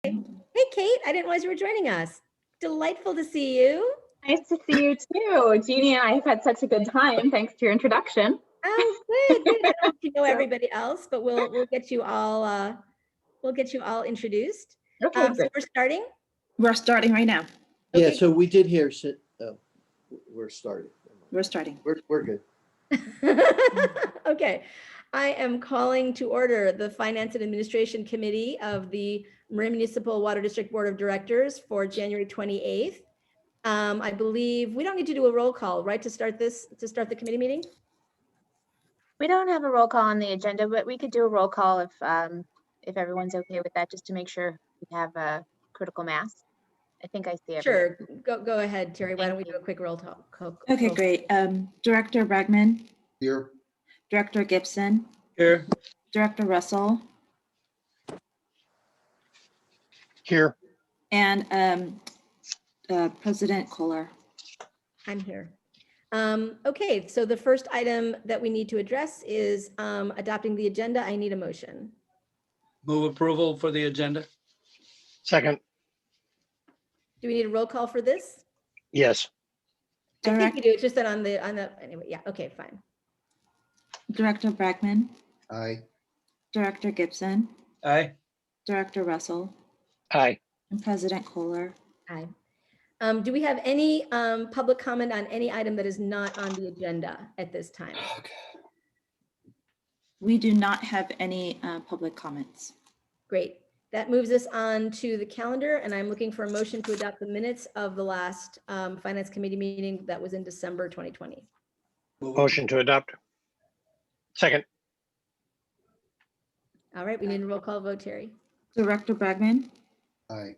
Hey, Kate, I didn't realize you were joining us. Delightful to see you. Nice to see you too. Jeannie and I have had such a good time. Thanks to your introduction. Oh, good. I don't know if you know everybody else, but we'll get you all introduced. Okay, So great. we're starting. We're starting right now. Okay. Yeah, so we did hear, we're starting. We're starting. We're good. Okay. I am calling to order the Finance and Administration Committee of the Marin Municipal Water District Board of Directors for January 28th. I believe we don't need to do a roll call, right, to start the committee meeting? We don't have a roll call on the agenda, but we could do a roll call if everyone's okay with that, just to make sure we have a critical mass. I think I see it. Sure. Go ahead, Terry. Why don't we Thank do a quick roll call? Okay, great. Director Bregman, Here. Director Gibson, Here. Director Russell, Here. and President Kohler. I'm here. Okay, so the first item that we need to address is adopting the agenda. I need a motion. Move approval for the agenda. Second. Do we need a roll call for this? Yes. I think we do. It's just that on the anyway. Yeah. Okay. Fine. Director Bregman, Aye. Director Gibson, Aye. Director Russell, Aye. and President Kohler. Aye. Do we have any public comment on any item that is not on the agenda at this time? We do not have any public comments. Great. That moves us on to the calendar, and I'm looking for a motion to adopt the minutes of the last Finance Committee meeting that was in December 2020. Motion to adopt. Second. All right, we need a roll call vote, Terry. Director Bregman, Aye.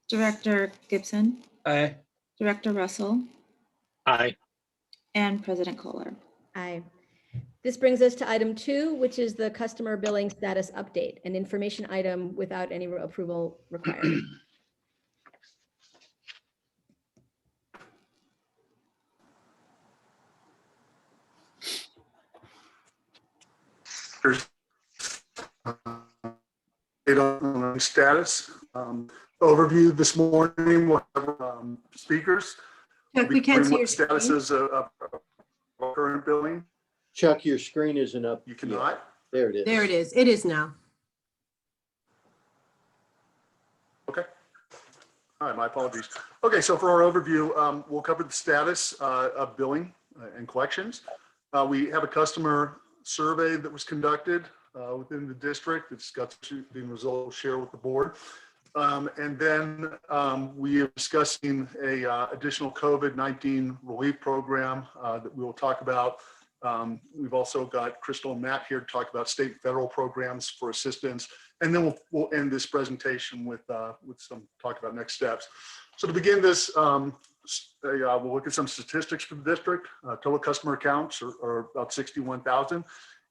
Director Gibson, Aye. Director Russell, Aye. and President Kohler. Aye. This brings us to item 2, which is the customer billing status update, an information item without any approval required. Status overview this morning. We'll have speakers. Chuck, we can't see your statuses of current billing. Chuck, your screen isn't up. You cannot. There it is. There it is. It is now. Okay. All right, my apologies. Okay, so for our overview, we'll cover the status of billing and collections. We have a customer survey that was conducted within the district. It's got the results share with the board. And then we are discussing a additional COVID-19 relief program that we will talk about. We've also got Crystal and Matt here to talk about state and federal programs for assistance. And then we'll end this presentation with some talk about next steps. So to begin this, we'll look at some statistics for the district. Total customer accounts are about 61,000.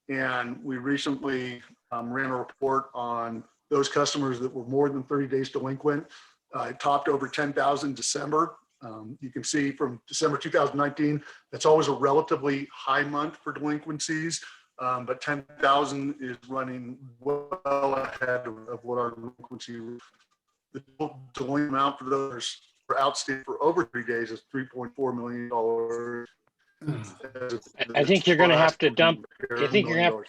And we recently ran a report on those customers that were more than 30 days delinquent. It topped over 10,000 December. You can see from December 2019, that's always a relatively high month for delinquencies, but 10,000 is running well ahead of what our delinquency. The delinquent amount for those for outstanding for over 3 days is $3.4 million. I think you're going to have to dump. I think you're going to have,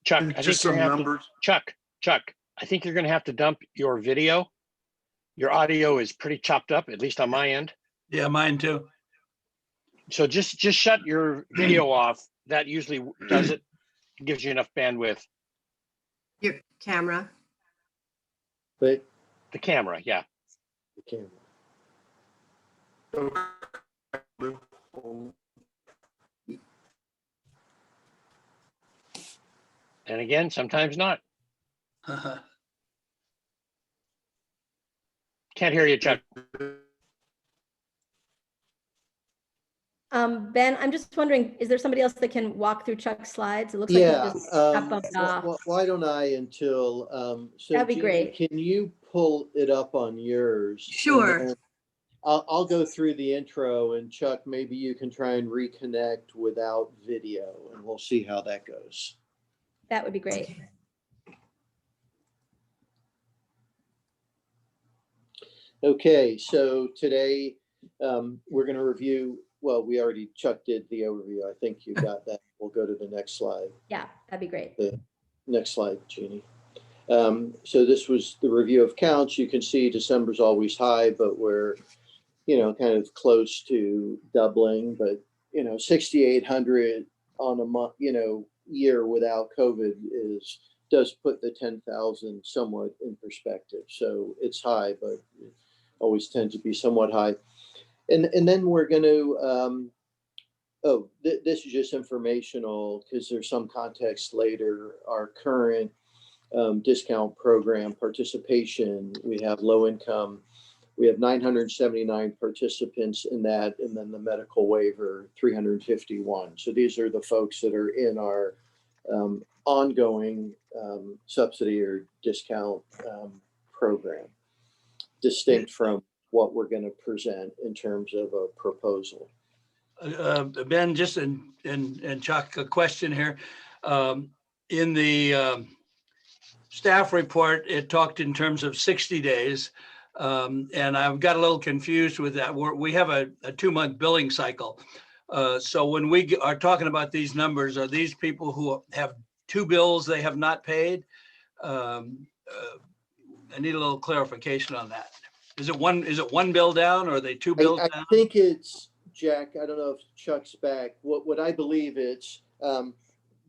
Chuck. I think you're going to have to, Chuck. I think you're going to have to dump your video. Your audio is pretty chopped up, at least on my end. Yeah, mine too. So just shut your video off. That usually does it. Gives you enough bandwidth. Your camera. But The camera, yeah. the camera. And again, sometimes not. Can't hear you, Chuck. Ben, I'm just wondering, is there somebody else that can walk through Chuck's slides? It looks like he just got bumped off. Why don't I until, so That'd be Jeannie, great. Can you pull it up on yours? Sure. And then I'll go through the intro, and Chuck, maybe you can try and reconnect without video, and we'll see how that goes. That would be great. Okay, so today we're going to review, well, we already, Chuck did the overview. I think you got that. We'll go to the next slide. Yeah, that'd be great. The next slide, Jeannie. So this was the review of counts. You can see December's always high, but we're, kind of close to doubling, but, 6,800 on a month, year without COVID does put the 10,000 somewhat in perspective. So it's high, but it always tends to be somewhat high. And then we're going to, this is just informational because there's some context later. Our current discount program participation, we have low income. We have 979 participants in that, and then the medical waiver, 351. So these are the folks that are in our ongoing subsidy or discount program, distinct from what we're going to present in terms of a proposal. Ben, just and Chuck, a question here. In the staff report, it talked in terms of 60 days. And I've got a little confused with that. We have a 2-month billing cycle. So when we are talking about these numbers, are these people who have 2 bills they have not paid? I need a little clarification on that. Is it one bill down, or are they 2 bills I down? think it's, Jack, I don't know if Chuck's back. What I believe it's,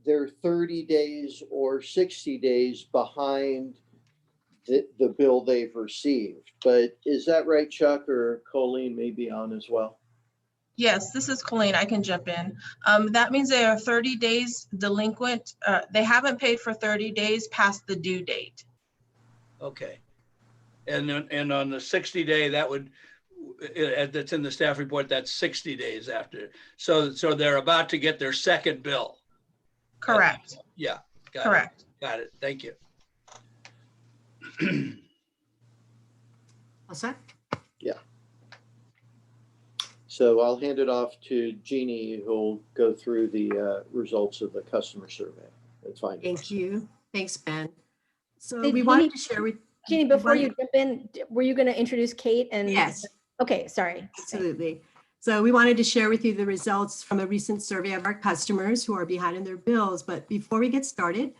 they're 30 days or 60 days behind the bill they've received. But is that right, Chuck, or Colleen may be on as well? Yes, this is Colleen. I can jump in. That means they are 30 days delinquent. They haven't paid for 30 days past the due date. Okay. And on the 60-day, that would, that's in the staff report, that's 60 days after. So they're about to get their second bill. Correct. Yeah. Correct. Got it. Thank you. All set? Yeah. So I'll hand it off to Jeannie, who'll go through the results of the customer survey. That's fine. Thank you. Thanks, Ben. So Hey, we Jeannie- wanted to share with. Jeannie, before you jump in, were you going to introduce Kate? And Yes. Okay, sorry. Absolutely. So we wanted to share with you the results from a recent survey of our customers who are behind in their bills. But before we get started,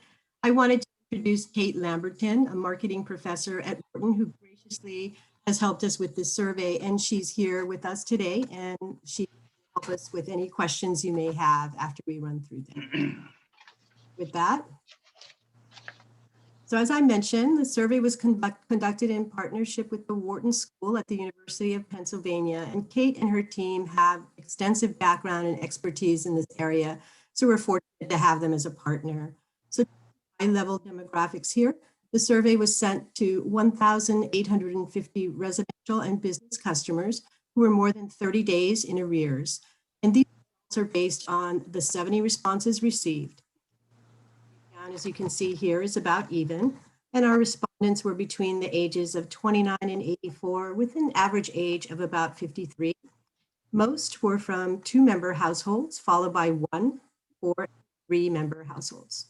I wanted to introduce Kate Lamberton, a marketing professor at Wharton, who graciously has helped us with this survey. And she's here with us today, and she will help us with any questions you may have after we run through them. With that, so as I mentioned, the survey was conducted in partnership with the Wharton School at the University of Pennsylvania, and Kate and her team have extensive background and expertise in this area, so we're fortunate to have them as a partner. So high-level demographics here, the survey was sent to 1,850 residential and business customers who were more than 30 days in arrears, and these results are based on the 70 responses received. As you can see here is about even, and our respondents were between the ages of 29 and 84 with an average age of about 53. Most were from 2-member households, followed by 1 or 3-member households.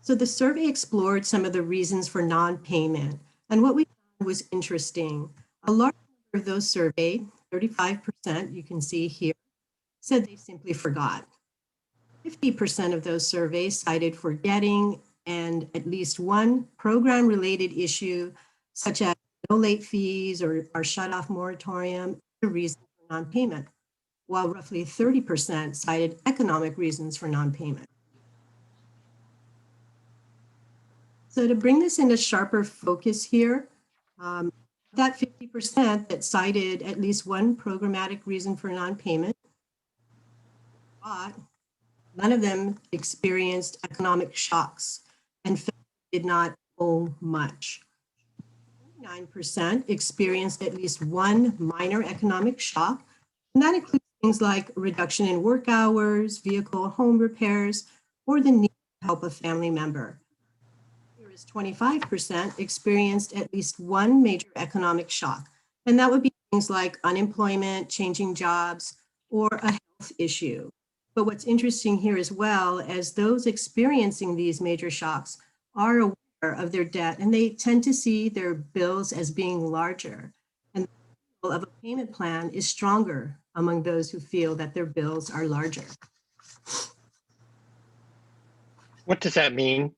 So the survey explored some of the reasons for non-payment, and what we found was interesting. A large number of those surveyed, 35%, you can see here, said they simply forgot. 50% of those surveys cited forgetting and at least one program-related issue, such as no late fees or shut-off moratorium, a reason for non-payment, while roughly 30% cited economic reasons for non-payment. So to bring this into sharper focus here, that 50% that cited at least one programmatic reason for non-payment, but none of them experienced economic shocks and did not owe much. 9% experienced at least one minor economic shock, and that includes things like reduction in work hours, vehicle home repairs, or the need to help a family member. Whereas 25% experienced at least one major economic shock, and that would be things like unemployment, changing jobs, or a health issue. But what's interesting here as well, as those experiencing these major shocks are aware of their debt, and they tend to see their bills as being larger. And the goal of a payment plan is stronger among those who feel that their bills are larger. What does that mean?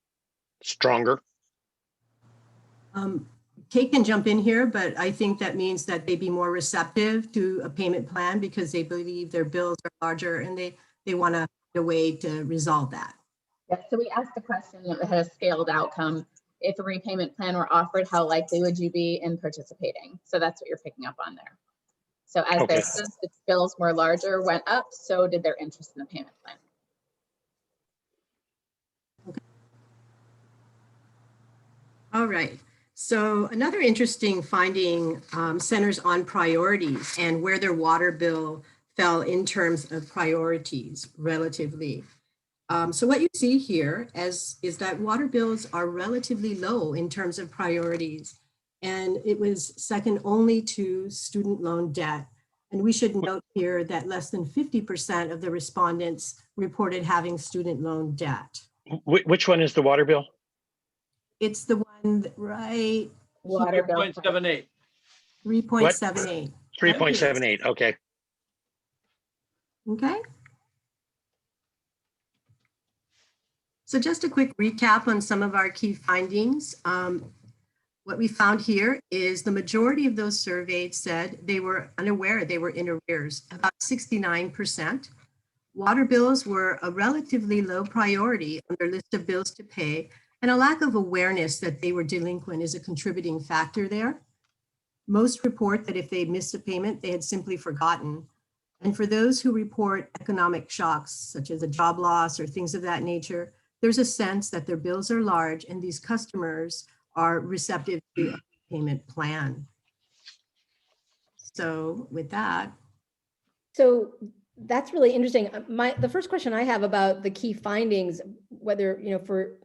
Stronger? Kate can jump in here, but I think that means that they'd be more receptive to a payment plan because they believe their bills are larger and they want to find a way to resolve that. Yeah, so we asked the question that had a scaled outcome. If a repayment plan were offered, how likely would you be in participating? So that's what you're picking up on there. So as Okay. their sense that bills were larger went up, so did their interest in the payment plan. All right. So another interesting finding centers on priorities and where their water bill fell in terms of priorities relatively. So what you see here is that water bills are relatively low in terms of priorities. And it was second only to student loan debt. And we should note here that less than 50% of the respondents reported having student loan debt. Which one is the water bill? It's the one that, right, Water bill. 0.78. 3.78. 3.78. Okay. Okay. So just a quick recap on some of our key findings. What we found here is the majority of those surveyed said they were unaware they were in arrears, about 69%. Water bills were a relatively low priority on their list of bills to pay, and a lack of awareness that they were delinquent is a contributing factor there. Most report that if they missed a payment, they had simply forgotten. And for those who report economic shocks, such as a job loss or things of that nature, there's a sense that their bills are large and these customers are receptive to a payment plan. So with that. So that's really interesting. The first question I have about the key findings, whether, for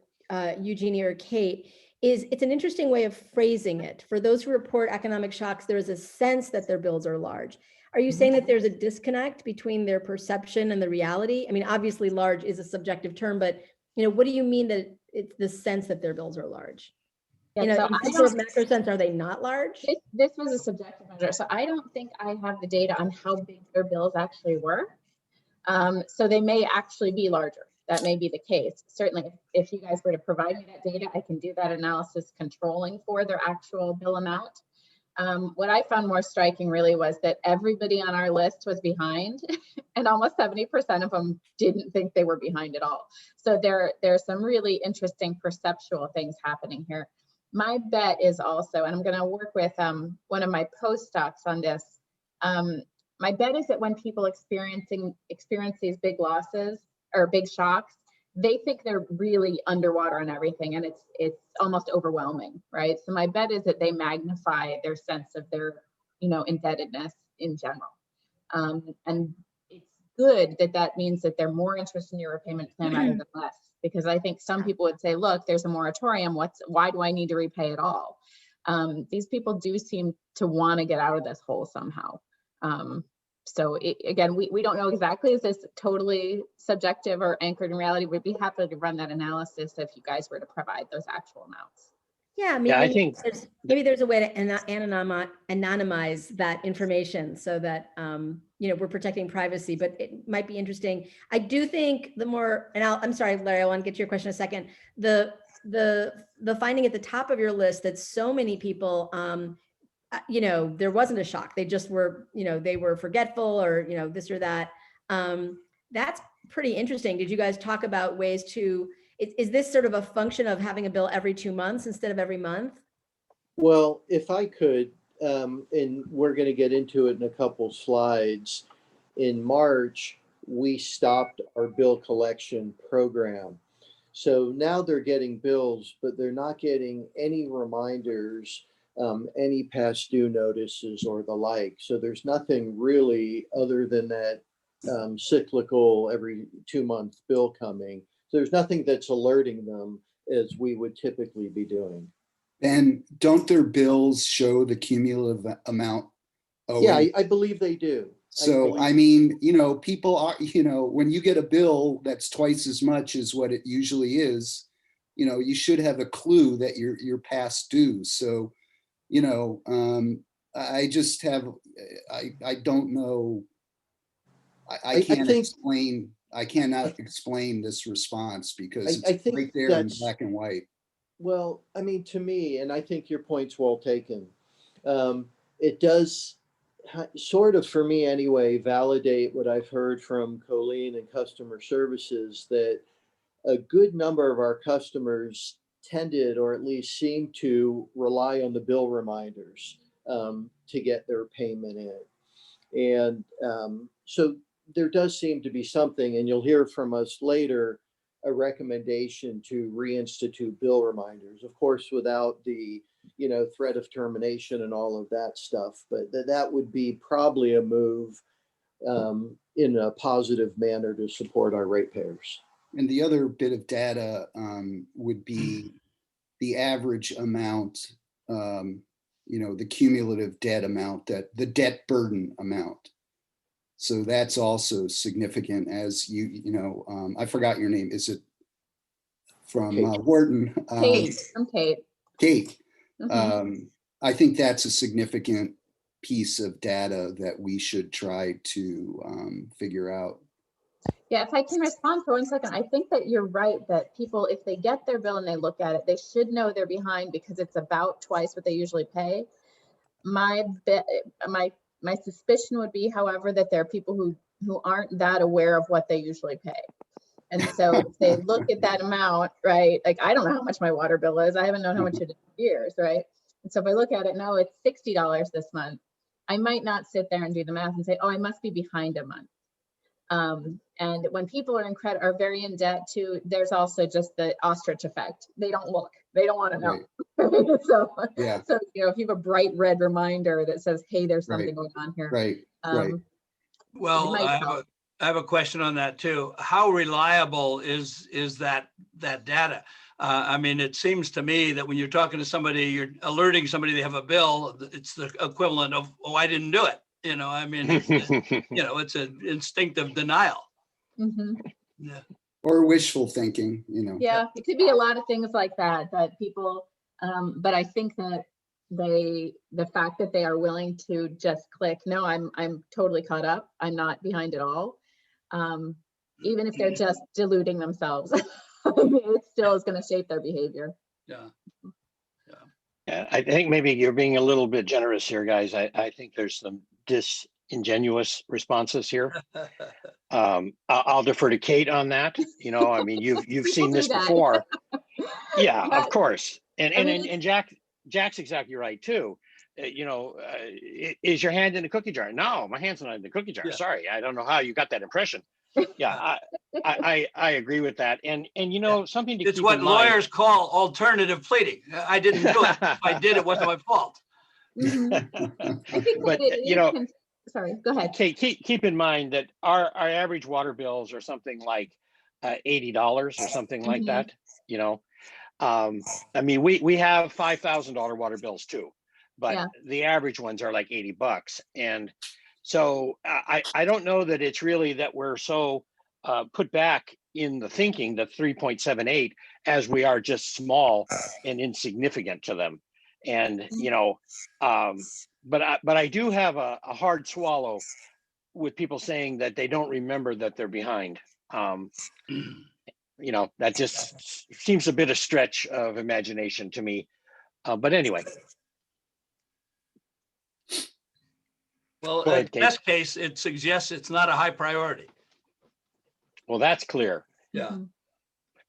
Eugenie or Kate, is it's an interesting way of phrasing it. For those who report economic shocks, there is a sense that their bills are large. Are you saying that there's a disconnect between their perception and the reality? I mean, obviously large is a subjective term, but what do you mean that it's the sense that their bills are large? Yeah, so in sort of macro sense, are they not large? This was a subjective measure. So I don't think I have the data on how big their bills actually were. So they may actually be larger. That may be the case. Certainly, if you guys were to provide me that data, I can do that analysis controlling for their actual bill amount. What I found more striking really was that everybody on our list was behind and almost 70% of them didn't think they were behind at all. So there's some really interesting perceptual things happening here. My bet is also, and I'm going to work with one of my postdocs on this. My bet is that when people experience these big losses or big shocks, they think they're really underwater on everything, and it's almost overwhelming, right? So my bet is that they magnify their sense of their, indebtedness in general. And it's good that means that they're more interested in your repayment plan rather than less, because I think some people would say, look, there's a moratorium. Why do I need to repay it all? These people do seem to want to get out of this hole somehow. So again, we don't know exactly, is this totally subjective or anchored in reality? We'd be happy to run that analysis if you guys were to provide those actual amounts. Yeah, I think maybe there's a way to anonymize that information so that, we're protecting privacy, but it might be interesting. I do think I'm sorry, Larry, I want to get to your question in a second. The finding at the top of your list that so many people, there wasn't a shock. They just were, they were forgetful or, this or that. That's pretty interesting. Did you guys talk about ways to, is this sort of a function of having a bill every 2 months instead of every month? Well, if I could, and we're going to get into it in a couple slides. In March, we stopped our bill collection program. So now they're getting bills, but they're not getting any reminders, any past due notices or the like. So there's nothing really other than that cyclical every 2-month bill coming. So there's nothing that's alerting them as we would typically be doing. And don't their bills show the cumulative amount owing? Yeah, I believe they do. So, I mean, people are, when you get a bill that's twice as much as what it usually is, you should have a clue that you're past due. So, I just have, I don't know. I can't think- explain, I cannot explain this response because I it's think right there in that's- black and white. Well, I mean, to me, and I think your point's well taken. It does sort of, for me anyway, validate what I've heard from Colleen and customer services, that a good number of our customers tended, or at least seem to, rely on the bill reminders to get their payment in. And so there does seem to be something, and you'll hear from us later, a recommendation to reinstitute bill reminders, of course, without the threat of termination and all of that stuff. But that would be probably a move in a positive manner to support our ratepayers. And the other bit of data would be the average amount, the cumulative debt amount, that the debt burden amount. So that's also significant, as I forgot your name. Is it from Wharton? Kate, I'm Kate. Kate. Mhm. I think that's a significant piece of data that we should try to figure out. Yeah, if I can respond for 1 second, I think that you're right, that people, if they get their bill and they look at it, they should know they're behind because it's about twice what they usually pay. My suspicion would be, however, that there are people who aren't that aware of what they usually pay. And so if they look at that amount, right, like I don't know how much my water bill is. I haven't known how much it is in years, right? And so if I look at it now, it's $60 this month. I might not sit there and do the math and say, oh, I must be behind a month. And when people are are very in debt too, there's also just the ostrich effect. They don't look, they don't want to know. Right. So if you have a bright red reminder that says, hey, there's something going on here. Right. Right. Well, I have a question on that too. How reliable is that data? I mean, it seems to me that when you're talking to somebody, you're alerting somebody they have a bill, it's the equivalent of, oh, I didn't do it. I mean, it's an instinctive denial. Mm-hmm. Yeah. Or wishful thinking, Yeah, it could be a lot of things like that people, but I think that the fact that they are willing to just click, no, I'm totally caught up. I'm not behind at all. Even if they're just deluding themselves, it still is going to shape their behavior. Yeah. Yeah, I think maybe you're being a little bit generous here, guys. I think there's some disingenuous responses here. I'll defer to Kate on that. I mean, you've seen this before. Yeah, of course. And Jack's exactly right too. Is your hand in the cookie jar? No, my hand's not in the cookie jar. Yeah. Sorry, I don't know how you got that impression. Yeah, I agree with that. And something to it's keep what in mind, lawyers call alternative pleading. I didn't do it. If I did, it wasn't my fault. Mm-hmm. I think but sorry, go ahead. Kate, keep in mind that our average water bills are something like $80 or something like that. I mean, we have $5,000 water bills too, but the average ones are like $80. And so I don't know that it's really that we're so put back in the thinking, the 3.78, as we are just small and insignificant to them. And, but I do have a hard swallow with people saying that they don't remember that they're behind. That just seems a bit of stretch of imagination to me. But anyway. Well, in best case, it suggests it's not a high priority. Well, that's clear. Yeah.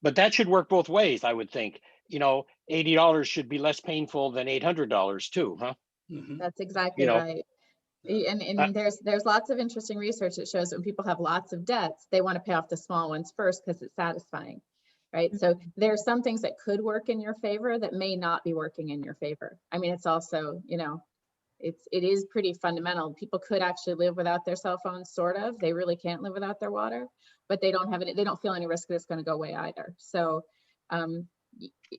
But that should work both ways, I would think. $80 should be less painful than $800 too, huh? Mm-hmm. That's exactly right. And there's lots of interesting research that shows when people have lots of debts, they want to pay off the small ones first because it's satisfying, right? So there are some things that could work in your favor that may not be working in your favor. I mean, it's also, it is pretty fundamental. People could actually live without their cell phones, sort of. They really can't live without their water, but they don't feel any risk that it's going to go away either. So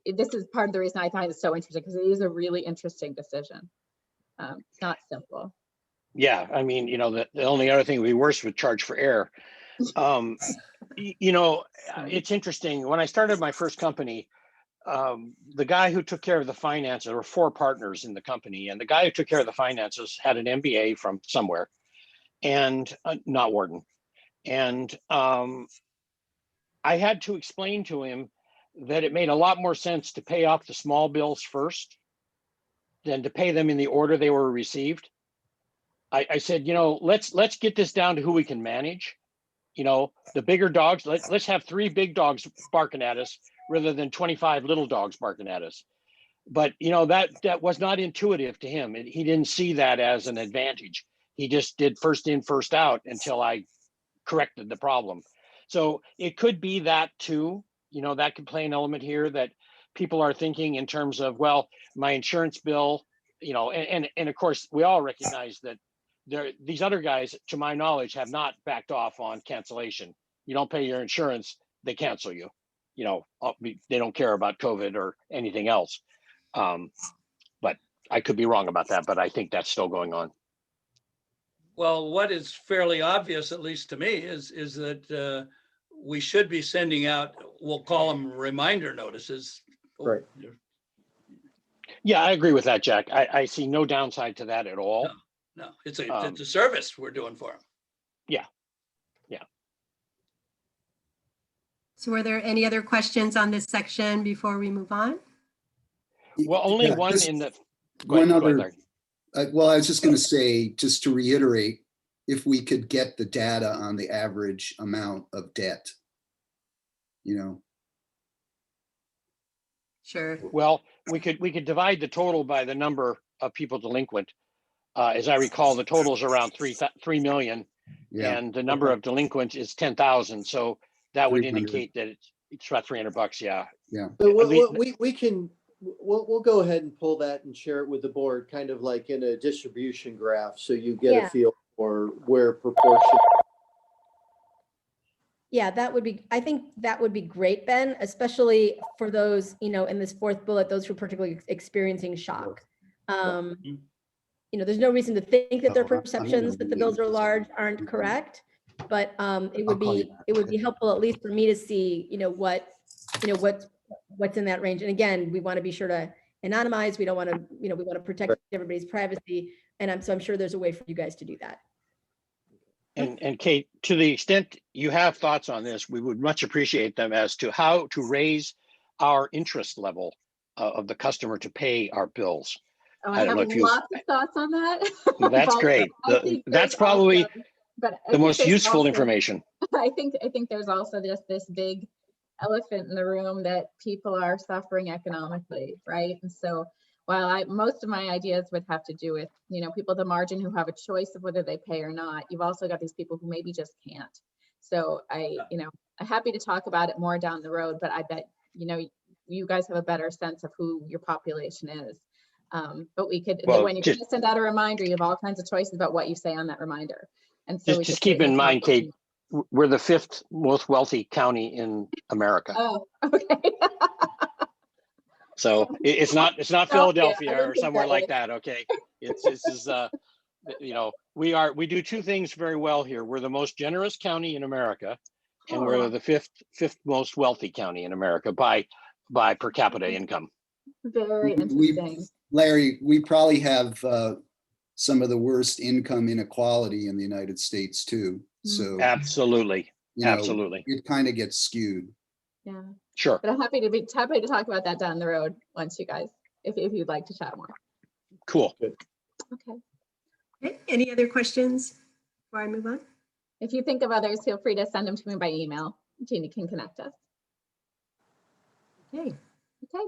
this is part of the reason I find it so interesting, because it is a really interesting decision. It's not simple. Yeah, I mean, the only other thing would be worse would charge for air. It's interesting. When I started my first company, the guy who took care of the finances, there were 4 partners in the company, and the guy who took care of the finances had an MBA from somewhere, and not Wharton. And I had to explain to him that it made a lot more sense to pay off the small bills first than to pay them in the order they were received. I said, let's get this down to who we can manage. The bigger dogs, let's have 3 big dogs barking at us rather than 25 little dogs barking at us. But that was not intuitive to him. He didn't see that as an advantage. He just did first in, first out until I corrected the problem. So it could be that too. That could play an element here, that people are thinking in terms of, well, my insurance bill, and of course we all recognize that these other guys, to my knowledge, have not backed off on cancellation. You don't pay your insurance, they cancel you. They don't care about COVID or anything else. But I could be wrong about that, but I think that's still going on. Well, what is fairly obvious, at least to me, is that we should be sending out, we'll call them reminder notices. Right. Yeah, I agree with that, Jack. I see no downside to that at all. No, it's a service we're doing for them. Yeah. So were there any other questions on this section before we move on? Well, only Yeah, one just in the. one Go ahead, other- Larry. Well, I was just going to say, just to reiterate, if we could get the data on the average amount of debt, Sure. Well, we could divide the total by the number of people delinquent. As I recall, the total is around 3 million, yeah. and the number of delinquents is 10,000. So that would 300. indicate that it's about $300. Yeah. Yeah. So At least- we'll go ahead and pull that and share it with the board, kind of like in a distribution graph, so you get Yeah. a feel for where proportion. Yeah, I think that would be great, Ben, especially for those, in this 4th bullet, those who are particularly experiencing shock. There's no reason to think that their perceptions that the bills are large aren't correct, but it would be helpful, at least for me, to see, what's in that range. And again, we want to be sure to anonymize. We don't want to, we want to protect everybody's privacy. And I'm sure there's a way for you guys to do that. And Kate, to the extent you have thoughts on this, we would much appreciate them as to how to raise our interest level of the customer to pay our bills. Oh, I I don't have know if you- lots of thoughts on that. That's But great. I think That's there's probably also- but I the think most there's useful also- information. I think there's also just this big elephant in the room that people are suffering economically, right? And so while most of my ideas would have to do with, people at the margin who have a choice of whether they pay or not, you've also got these people who maybe just can't. So I'm happy to talk about it more down the road, but I bet, you guys have a better sense of who your population is. But we could, Well, when you send out a reminder, you have all kinds of choices about what you say on that reminder. And so we Just could keep in certainly mind, talk about- Kate, we're the 5th most wealthy county in America. Oh, okay. So it's not Philadelphia I didn't or think somewhere that like way. that. Okay. This is we do 2 things very well here. We're the most generous county in America, and we're the fifth most wealthy county in America by per capita income. Very interesting. Larry, we probably have some of the worst income inequality in the United States too. So Absolutely. Absolutely. It kind of gets skewed. Yeah. Sure. But I'm happy to talk about that down the road once you guys, if you'd like to chat more. Cool. Okay. Okay. Any other questions before I move on? If you think of others, feel free to send them to me by email. Jeannie can connect us. Okay. Okay.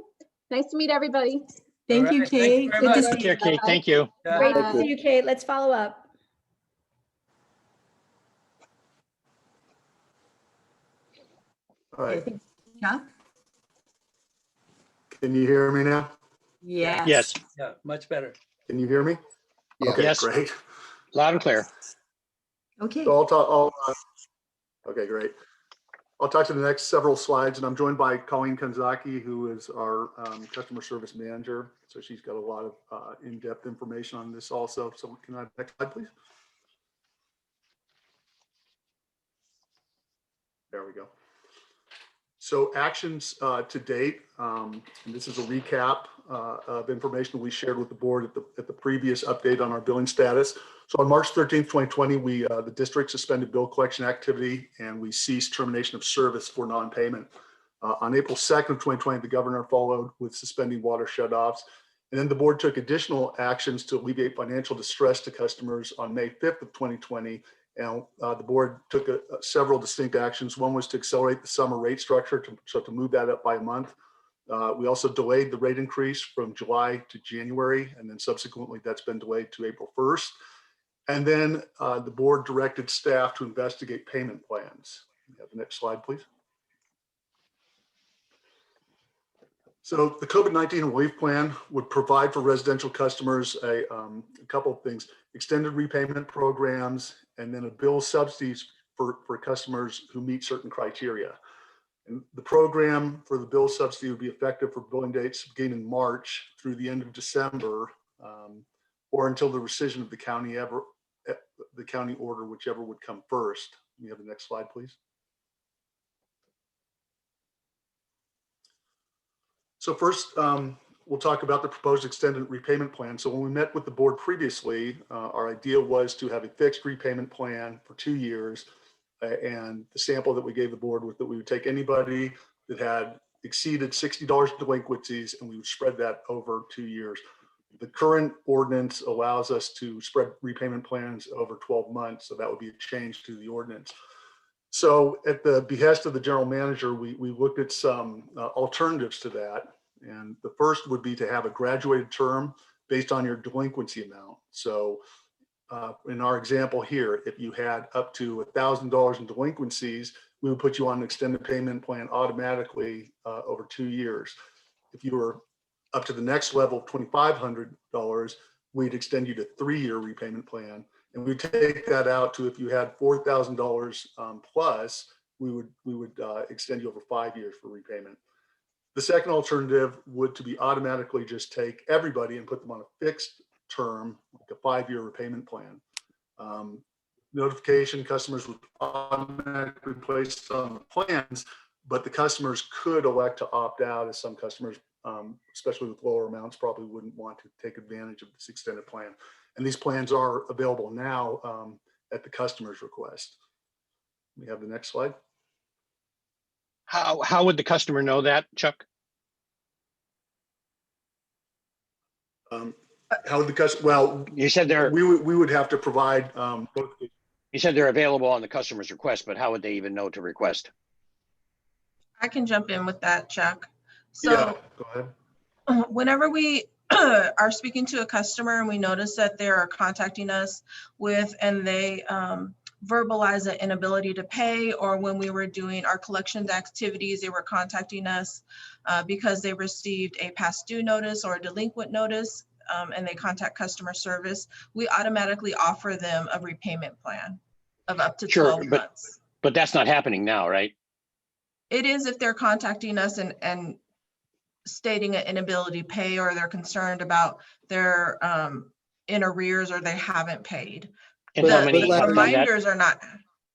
Nice to meet everybody. Thank All you, right, thank you Kate. very Good to much. see Take care, you. Kate. Thank you. Yeah. Great to Bye. see you, Kate. Let's follow up. All I right, think, Chuck? can you hear me now? Yes. Yes. Yeah, much better. Can you hear me? Yeah. Okay, Yes. great. Loud and clear. Okay. So okay, great. I'll talk to the next several slides, and I'm joined by Colleen Kanzaki, who is our customer service manager. So she's got a lot of in-depth information on this also. So can I have the next slide, please? There we go. So actions to date, and this is a recap of information we shared with the board at the previous update on our billing status. So on March 13th, 2020, the district suspended bill collection activity and we ceased termination of service for non-payment. On April 2nd of 2020, the governor followed with suspending water shutoffs. And then the board took additional actions to alleviate financial distress to customers on May 5th of 2020. And the board took several distinct actions. One was to accelerate the summer rate structure to move that up by a month. We also delayed the rate increase from July to January, and then subsequently that's been delayed to April 1st. And then the board directed staff to investigate payment plans. You have the next slide, please. So the COVID-19 relief plan would provide for residential customers a couple of things: extended repayment programs, and then a bill subsidies for customers who meet certain criteria. And the program for the bill subsidy would be effective for billing dates beginning in March through the end of December, or until the rescission of the county order, whichever would come first. We have the next slide, please. So first, we'll talk about the proposed extended repayment plan. So when we met with the board previously, our idea was to have a fixed repayment plan for 2 years. And the sample that we gave the board was that we would take anybody that had exceeded $60 in delinquencies and we would spread that over 2 years. The current ordinance allows us to spread repayment plans over 12 months. So that would be a change to the ordinance. So at the behest of the general manager, we looked at some alternatives to that. And the first would be to have a graduated term based on your delinquency amount. So in our example here, if you had up to $1,000 in delinquencies, we would put you on an extended payment plan automatically over 2 years. If you were up to the next level of $2,500, we'd extend you to 3-year repayment plan. And we take that out to if you had $4,000 plus, we would extend you over 5 years for repayment. The second alternative would to be automatically just take everybody and put them on a fixed term, like a 5-year repayment plan. Notification customers would automatically be placed on the plans, but the customers could elect to opt out, as some customers, especially with lower amounts, probably wouldn't want to take advantage of this extended plan. And these plans are available now at the customer's request. We have the next slide. How would the customer know that, Chuck? How would the customer? Well, You said they're. We would have to provide. You said they're available on the customer's request, but how would they even know to request? I can jump in with that, Chuck. So yeah, go ahead. Whenever we are speaking to a customer and we notice that they're contacting us and they verbalize an inability to pay, or when we were doing our collections activities, they were contacting us because they received a past due notice or a delinquent notice, and they contact customer service, we automatically offer them a repayment plan of up to 12 months. But that's not happening now, right? It is if they're contacting us and stating an inability to pay, or they're concerned about their in arrears, or they haven't paid. And how many have done that? Reminders are not,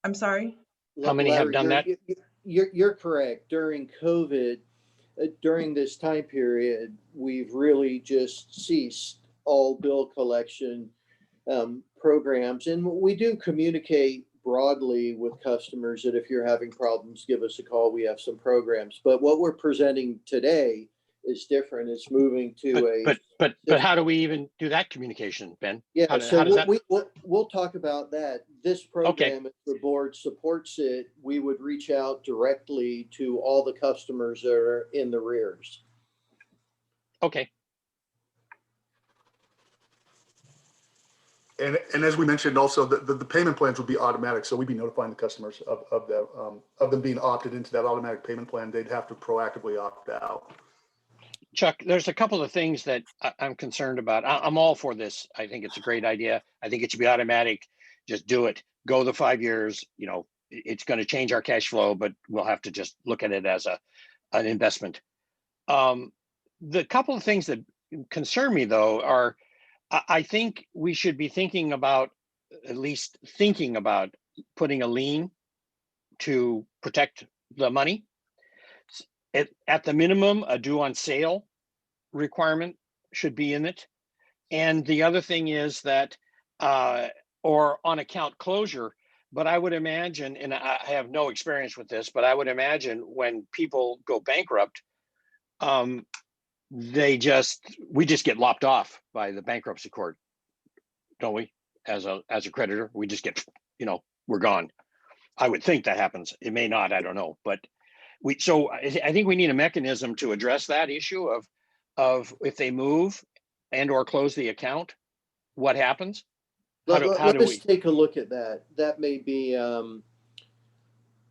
I'm sorry? How many have done that? You're correct. During COVID, during this time period, we've really just ceased all bill collection programs. And we do communicate broadly with customers that if you're having problems, give us a call. We have some programs. But what we're presenting today is different. It's moving to but how do we even do that communication, Ben? Yeah, we'll talk about that. This program, if the board supports it, we would reach out directly to all the customers that are in the rears. Okay. And as we mentioned, also the payment plans would be automatic, so we'd be notifying the customers of them being opted into that automatic payment plan. They'd have to proactively opt out. Chuck, there's a couple of things that I'm concerned about. I'm all for this. I think it's a great idea. I think it should be automatic. Just do it. Go the 5 years. You know, it's going to change our cash flow, but we'll have to just look at it as an investment. The couple of things that concern me, though, are I think we should be thinking about, at least thinking about, putting a lien to protect the money. at the minimum, a due on sale requirement should be in it. And the other thing is that, or on account closure, but I would imagine, and I have no experience with this, but I would imagine when people go bankrupt, we just get lopped off by the bankruptcy court, don't we? As a creditor, we just get, we're gone. I would think that happens. It may not, I don't know, but so I think we need a mechanism to address that issue of if they move and or close the account, what happens? How do Let's we take a look at that. That may be,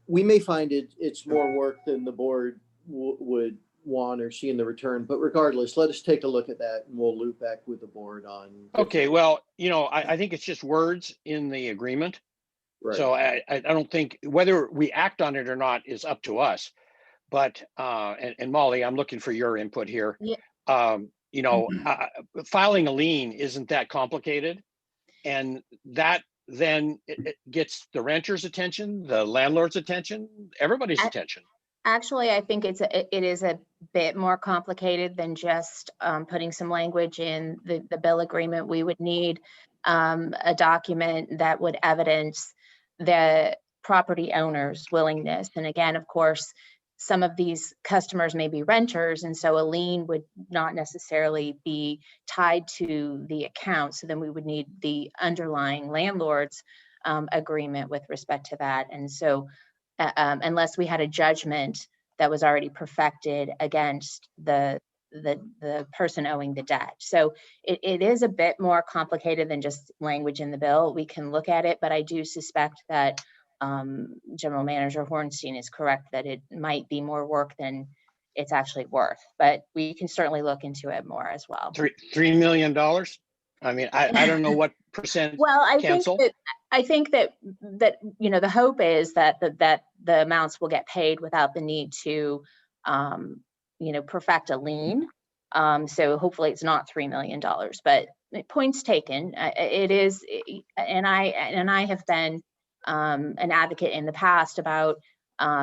we may find it's more work than the board would want or see in the return, but regardless, let us take a look at that and we'll loop back with the board on. Okay, well, I think it's just words in the agreement. Right. So I don't think whether we act on it or not is up to us. But and Molly, I'm looking for your input here. Yeah. Filing a lien isn't that complicated, and that then it gets the renter's attention, the landlord's attention, everybody's attention. Actually, I think it is a bit more complicated than just putting some language in the bill agreement. We would need a document that would evidence the property owner's willingness. And again, of course, some of these customers may be renters, and so a lien would not necessarily be tied to the account. So then we would need the underlying landlord's agreement with respect to that. And so unless we had a judgment that was already perfected against the person owing the debt. So it is a bit more complicated than just language in the bill. We can look at it, but I do suspect that General Manager Hornstein is correct that it might be more work than it's actually worth, but we can certainly look into it more as well. $3 million. I mean, I don't know what percent. Well, cancel. I think that the hope is that the amounts will get paid without the need to perfect a lien. So hopefully it's not $3 million, but points taken. It is, and I have been an advocate in the past about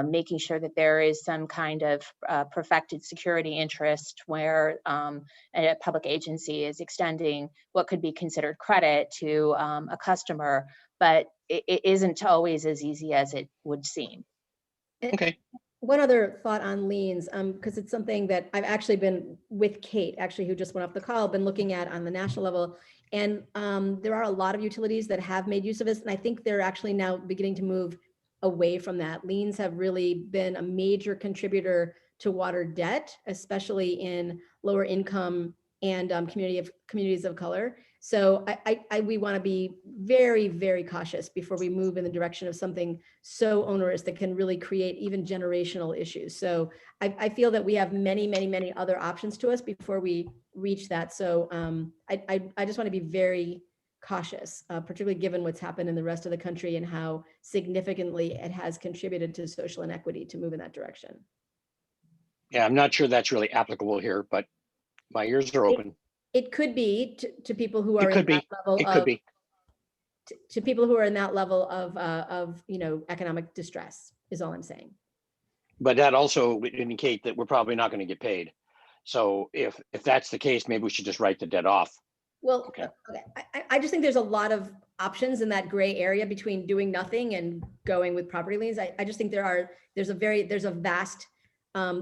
making sure that there is some kind of perfected security interest where a public agency is extending what could be considered credit to a customer, but it isn't always as easy as it would seem. Okay. One other thought on liens, because it's something that I've actually been with Kate, who just went off the call, been looking at on the national level. And there are a lot of utilities that have made use of this. And I think they're actually now beginning to move away from that. Liens have really been a major contributor to water debt, especially in lower income and communities of color. So we want to be very, very cautious before we move in the direction of something so onerous that can really create even generational issues. So I feel that we have many, many, many other options to us before we reach that. So I just want to be very cautious, particularly given what's happened in the rest of the country and how significantly it has contributed to social inequity to move in that direction. Yeah, I'm not sure that's really applicable here, but my ears are open. It could be to people who are It could in that be. level It could be. to people who are in that level of economic distress is all I'm saying. But that also would indicate that we're probably not going to get paid. So if that's the case, maybe we should just write the debt off. Well, okay. I just think there's a lot of options in that gray area between doing nothing and going with property liens. I just think there's a vast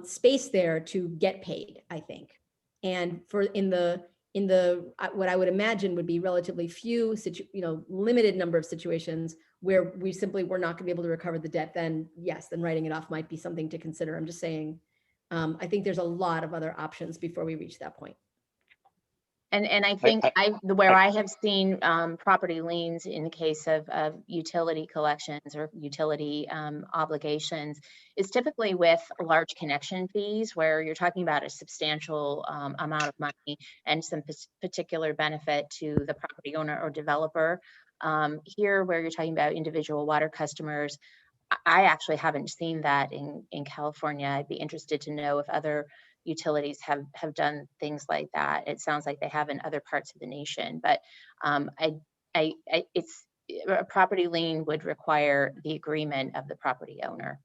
space there to get paid, I think. And in the what I would imagine would be relatively few limited number of situations where we simply were not going to be able to recover the debt, then yes, then writing it off might be something to consider. I'm just saying, I think there's a lot of other options before we reach that point. And I think I have seen property liens in the case of utility collections or utility obligations is typically with large connection fees where you're talking about a substantial amount of money and some particular benefit to the property owner or developer. Here, where you're talking about individual water customers, I actually haven't seen that in California. I'd be interested to know if other utilities have done things like that. It sounds like they have in other parts of the nation, but it's a property lien would require the agreement of the property owner.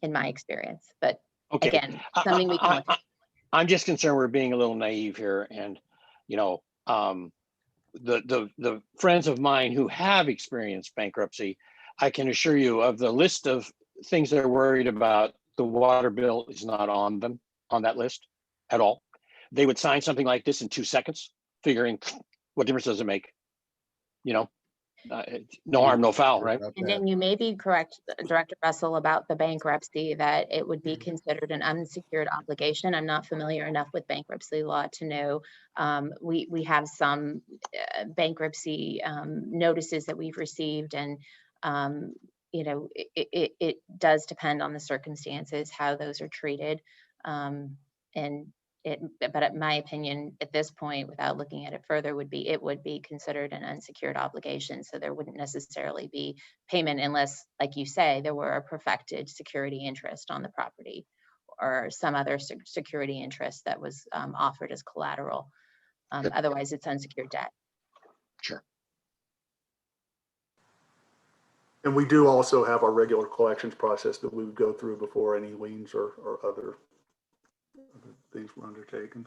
in my experience. But Okay. again, something we can look at. I'm just concerned we're being a little naive here, and you know, the friends of mine who have experienced bankruptcy, I can assure you of the list of things they're worried about, the water bill is not on them, on that list at all. They would sign something like this in 2 seconds, figuring what difference does it make? You know, no harm, no foul, right? And then you may be correct, Director Russell, about the bankruptcy, that it would be considered an unsecured obligation. I'm not familiar enough with bankruptcy law to know. We have some bankruptcy notices that we've received, and you know, it does depend on the circumstances, how those are treated. But my opinion at this point, without looking at it further, would be it would be considered an unsecured obligation. So there wouldn't necessarily be payment unless, like you say, there were a perfected security interest on the property or some other security interest that was offered as collateral. Otherwise, it's unsecured debt. Sure. And we do also have our regular collections process that we would go through before any liens or other things were undertaken.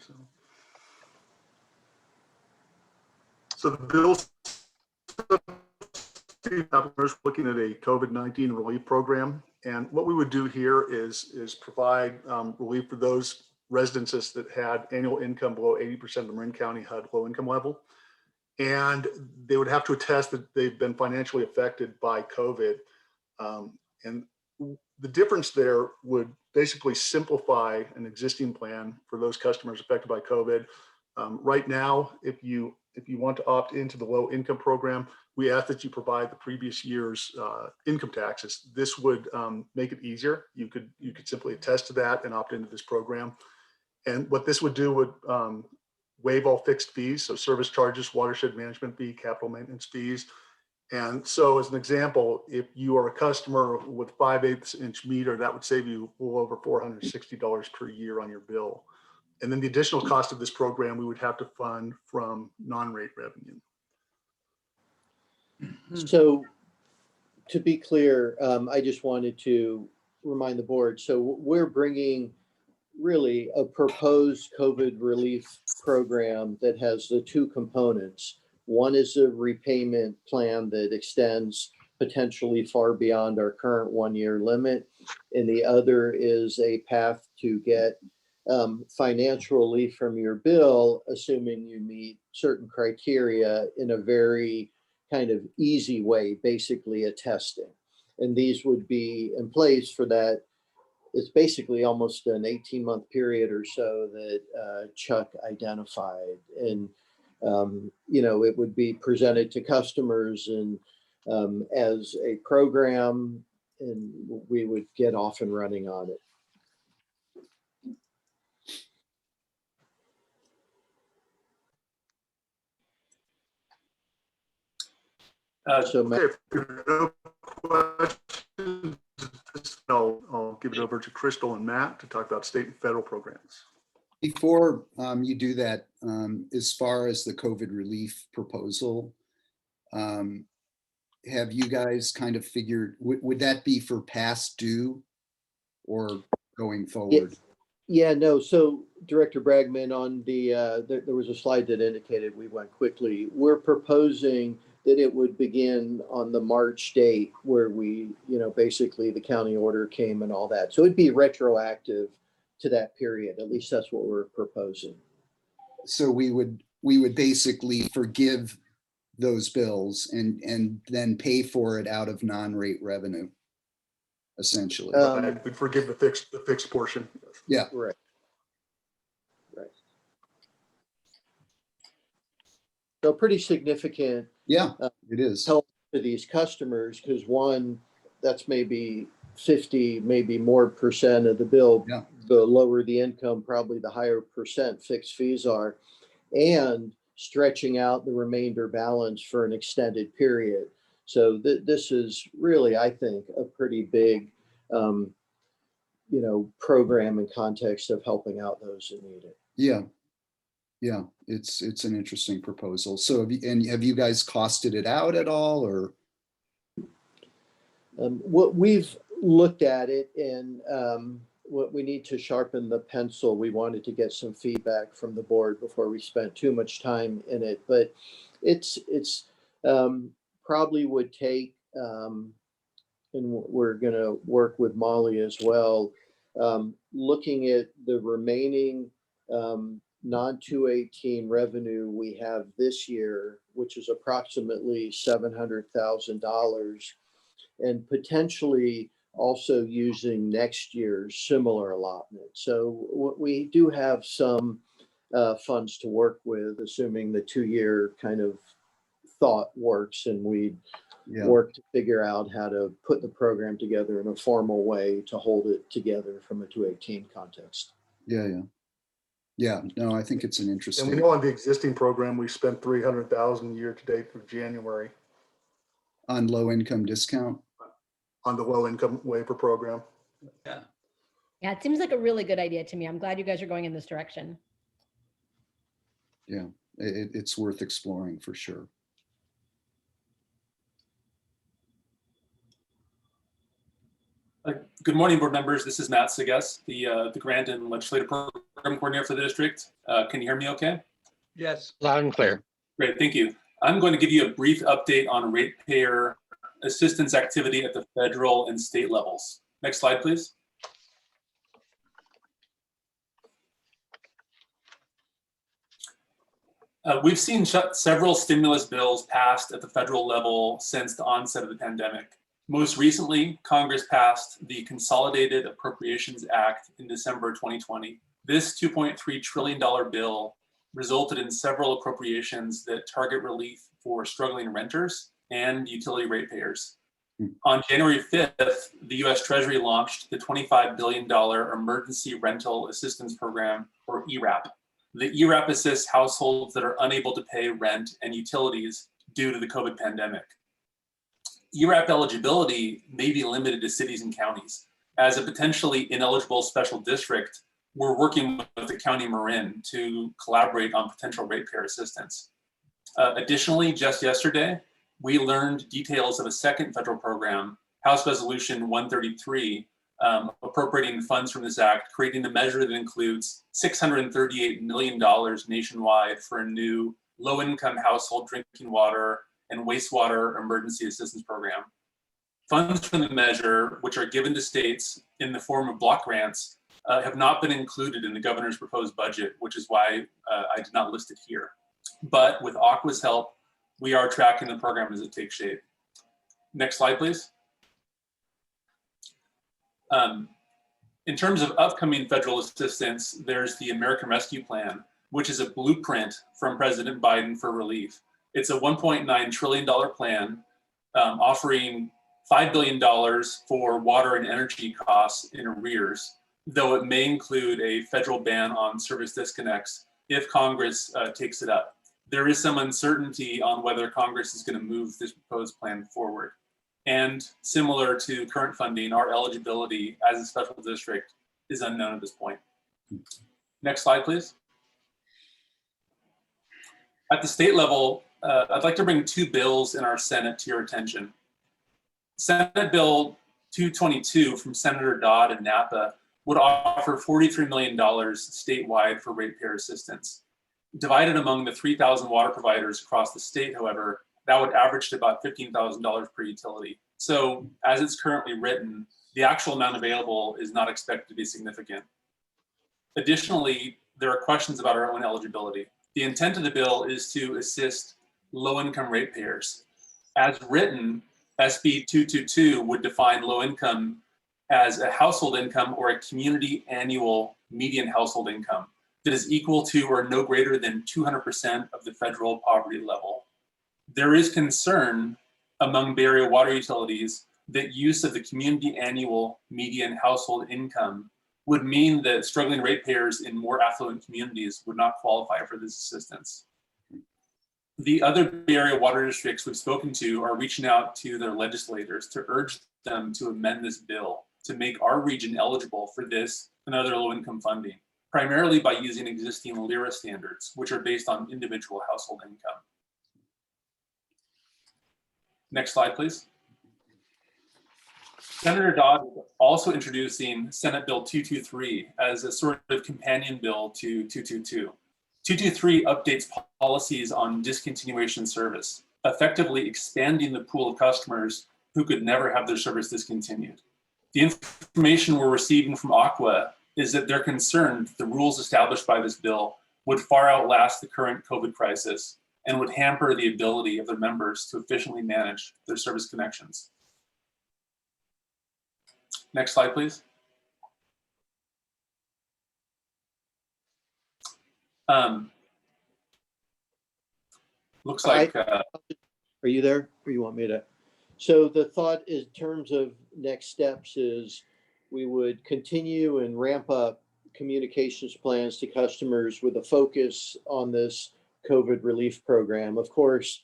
So the bills, looking at a COVID-19 relief program, and what we would do here is provide relief for those residences that had annual income below 80% of the Marin County HUD low income level, and they would have to attest that they've been financially affected by COVID. And the difference there would basically simplify an existing plan for those customers affected by COVID. Right now, if you want to opt into the low income program, we ask that you provide the previous year's income taxes. This would make it easier. You could simply attest to that and opt into this program. And what this would do would waive all fixed fees, so service charges, watershed management fee, capital maintenance fees. And so as an example, if you are a customer with 5/8 inch meter, that would save you a little over $460 per year on your bill. And then the additional cost of this program, we would have to fund from non-rate revenue. So to be clear, I just wanted to remind the board. So we're bringing really a proposed COVID relief program that has the two components. One is a repayment plan that extends potentially far beyond our current 1-year limit. And the other is a path to get financial relief from your bill, assuming you meet certain criteria in a very kind of easy way, basically attesting. And these would be in place for that. It's basically almost an 18-month period or so that Chuck identified. And, you know, it would be presented to customers and as a program, and we would get off and running on it. Okay, if there are no questions, I'll give it over to Crystal and Matt to talk about state and federal programs. Before you do that, as far as the COVID relief proposal, have you guys kind of figured, would that be for past due or going forward? Yeah, no. So Director Bragman, on the there was a slide that indicated we went quickly. We're proposing that it would begin on the March date where we, you know, basically the county order came and all that. So it'd be retroactive to that period. At least that's what we're proposing. So we would basically forgive those bills and then pay for it out of non-rate revenue, essentially. We'd forgive the fixed portion. Yeah. Right. So pretty significant. Yeah, it is. Help to these customers, because one, that's maybe 50, maybe more percent of the bill. Yeah. The lower the income, probably the higher percent fixed fees are, and stretching out the remainder balance for an extended period. So this is really, I think, a pretty big, you know, program in context of helping out those who need it. Yeah. Yeah, it's an interesting proposal. So have you guys costed it out at all, or? What we've looked at it, and what we need to sharpen the pencil. We wanted to get some feedback from the board before we spent too much time in it, but it's probably would take, and we're going to work with Molly as well, looking at the remaining non-218 revenue we have this year, which is approximately $700,000, and potentially also using next year's similar allotment. So we do have some funds to work with, assuming the 2-year kind of thought works, and we work to figure out how to put the program together in a formal way to hold it together from a 218 context. Yeah, no, I think it's an interesting. And we know on the existing program, we spent $300,000 year to date through January On low income discount. on the low income waiver program. Yeah. Yeah, it seems like a really good idea to me. I'm glad you guys are going in this direction. Yeah, it's worth exploring for sure. Good morning, board members. This is Matt Seges, the Grant and Legislative Program Coordinator for the district. Can you hear me okay? Yes. Loud and clear. Great, thank you. I'm going to give you a brief update on ratepayer assistance activity at the federal and state levels. Next slide, please. We've seen several stimulus bills passed at the federal level since the onset of the pandemic. Most recently, Congress passed the Consolidated Appropriations Act in December 2020. This $2.3 trillion bill resulted in several appropriations that target relief for struggling renters and utility ratepayers. On January 5th, the US Treasury launched the $25 billion Emergency Rental Assistance Program, or ERAP. The ERAP assists households that are unable to pay rent and utilities due to the COVID pandemic. ERAP eligibility may be limited to cities and counties. As a potentially ineligible special district, we're working with the County Marin to collaborate on potential ratepayer assistance. Additionally, just yesterday, we learned details of a second federal program, House Resolution 133, appropriating funds from this act, creating a measure that includes $638 million nationwide for a new low-income household drinking water and wastewater emergency assistance program. Funds from the measure, which are given to states in the form of block grants, have not been included in the governor's proposed budget, which is why I did not list it here. But with ACWA's help, we are tracking the program as it takes shape. Next slide, please. In terms of upcoming federal assistance, there's the American Rescue Plan, which is a blueprint from President Biden for relief. It's a $1.9 trillion plan offering $5 billion for water and energy costs in arrears, though it may include a federal ban on service disconnects if Congress takes it up. There is some uncertainty on whether Congress is going to move this proposed plan forward. And similar to current funding, our eligibility as a special district is unknown at this point. Next slide, please. At the state level, I'd like to bring 2 bills in our Senate to your attention. Senate Bill 222 from Senator Dodd and Napa would offer $43 million statewide for ratepayer assistance. Divided among the 3,000 water providers across the state, however, that would average to about $15,000 per utility. So as it's currently written, the actual amount available is not expected to be significant. Additionally, there are questions about our own eligibility. The intent of the bill is to assist low-income ratepayers. As written, SB 222 would define low income as a household income or a community annual median household income that is equal to or no greater than 200% of the federal poverty level. There is concern among Bay Area water utilities that use of the community annual median household income would mean that struggling ratepayers in more affluent communities would not qualify for this assistance. The other Bay Area water districts we've spoken to are reaching out to their legislators to urge them to amend this bill to make our region eligible for this and other low-income funding, primarily by using existing LIRA standards, which are based on individual household income. Next slide, please. Senator Dodd is also introducing Senate Bill 223 as a sort of companion bill to 222. 223 updates policies on discontinuation service, effectively expanding the pool of customers who could never have their service discontinued. The information we're receiving from Aqua is that they're concerned the rules established by this bill would far outlast the current COVID crisis and would hamper the ability of their members to efficiently manage their service connections. Next slide, please. Looks like. Are you there, or you want me to? So the thought in terms of next steps is we would continue and ramp up communications plans to customers with a focus on this COVID relief program. Of course,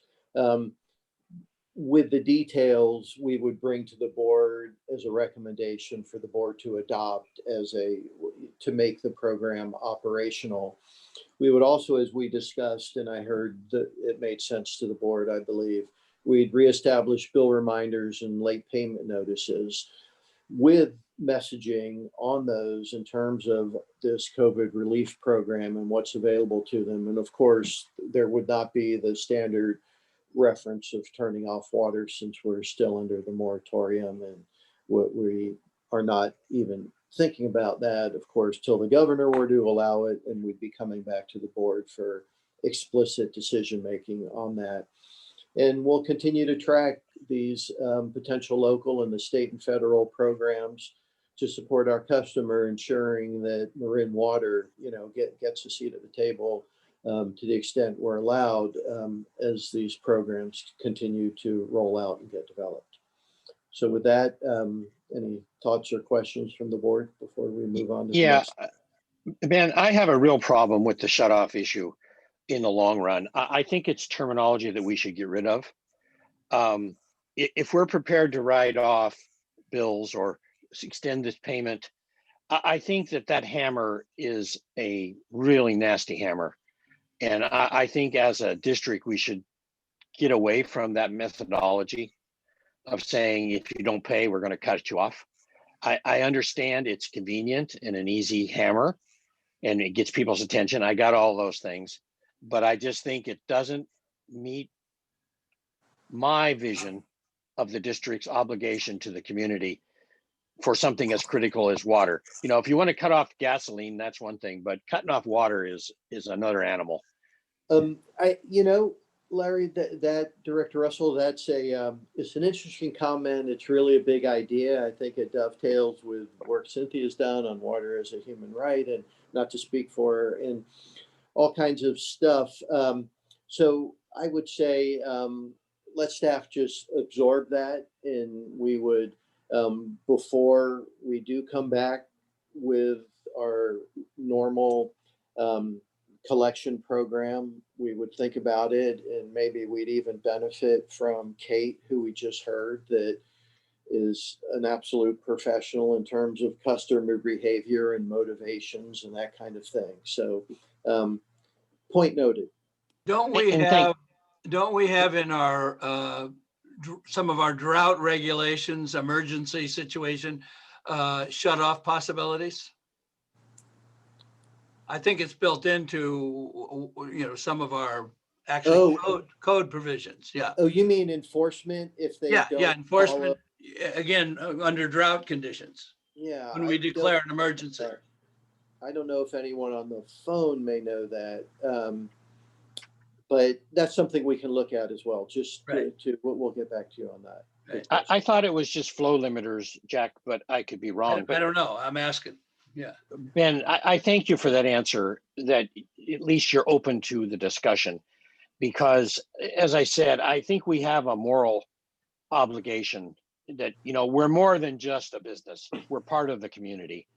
with the details, we would bring to the board as a recommendation for the board to adopt to make the program operational. We would also, as we discussed, and I heard that it made sense to the board, I believe, we'd reestablish bill reminders and late payment notices with messaging on those in terms of this COVID relief program and what's available to them. And of course, there would not be the standard reference of turning off water since we're still under the moratorium, and what we are not even thinking about that, of course, till the governor were to allow it, and we'd be coming back to the board for explicit decision making on that. And we'll continue to track these potential local and the state and federal programs to support our customer, ensuring that Marin Water, gets a seat at the table to the extent we're allowed as these programs continue to roll out and get developed. So with that, any thoughts or questions from the board before we move on to the next? Ben, I have a real problem with the shutoff issue in the long run. I think it's terminology that we should get rid of. If we're prepared to write off bills or extend this payment, I think that hammer is a really nasty hammer. And I think as a district, we should get away from that methodology of saying, if you don't pay, we're going to cut you off. I understand it's convenient and an easy hammer, and it gets people's attention. I got all those things, but I just think it doesn't meet my vision of the district's obligation to the community for something as critical as water. If you want to cut off gasoline, that's one thing, but cutting off water is another animal. Larry, that Director Russell, it's an interesting comment. It's really a big idea. I think it dovetails with work Cynthia's done on water as a human right, and not to speak for her, and all kinds of stuff. So I would say let staff just absorb that, and we would, before we do come back with our normal collection program, we would think about it, and maybe we'd even benefit from Kate, who we just heard, that is an absolute professional in terms of customer behavior and motivations and that kind of thing. So point noted. Don't we have in our some of our drought regulations, emergency situation, shut off possibilities? I think it's built into, some of our actual code provisions. Yeah. Oh, you mean enforcement if they don't enforcement follow? Again under drought conditions. Yeah. When we declare an emergency. I don't know if anyone on the phone may know that, but that's something we can look at as well. Just we'll get back to you on that. Right. I thought it was just flow limiters, Jack, but I could be wrong. I don't know. I'm asking. Yeah. Ben, I thank you for that answer, that at least you're open to the discussion, because as I said, I think we have a moral obligation that, we're more than just a business. We're part of the community.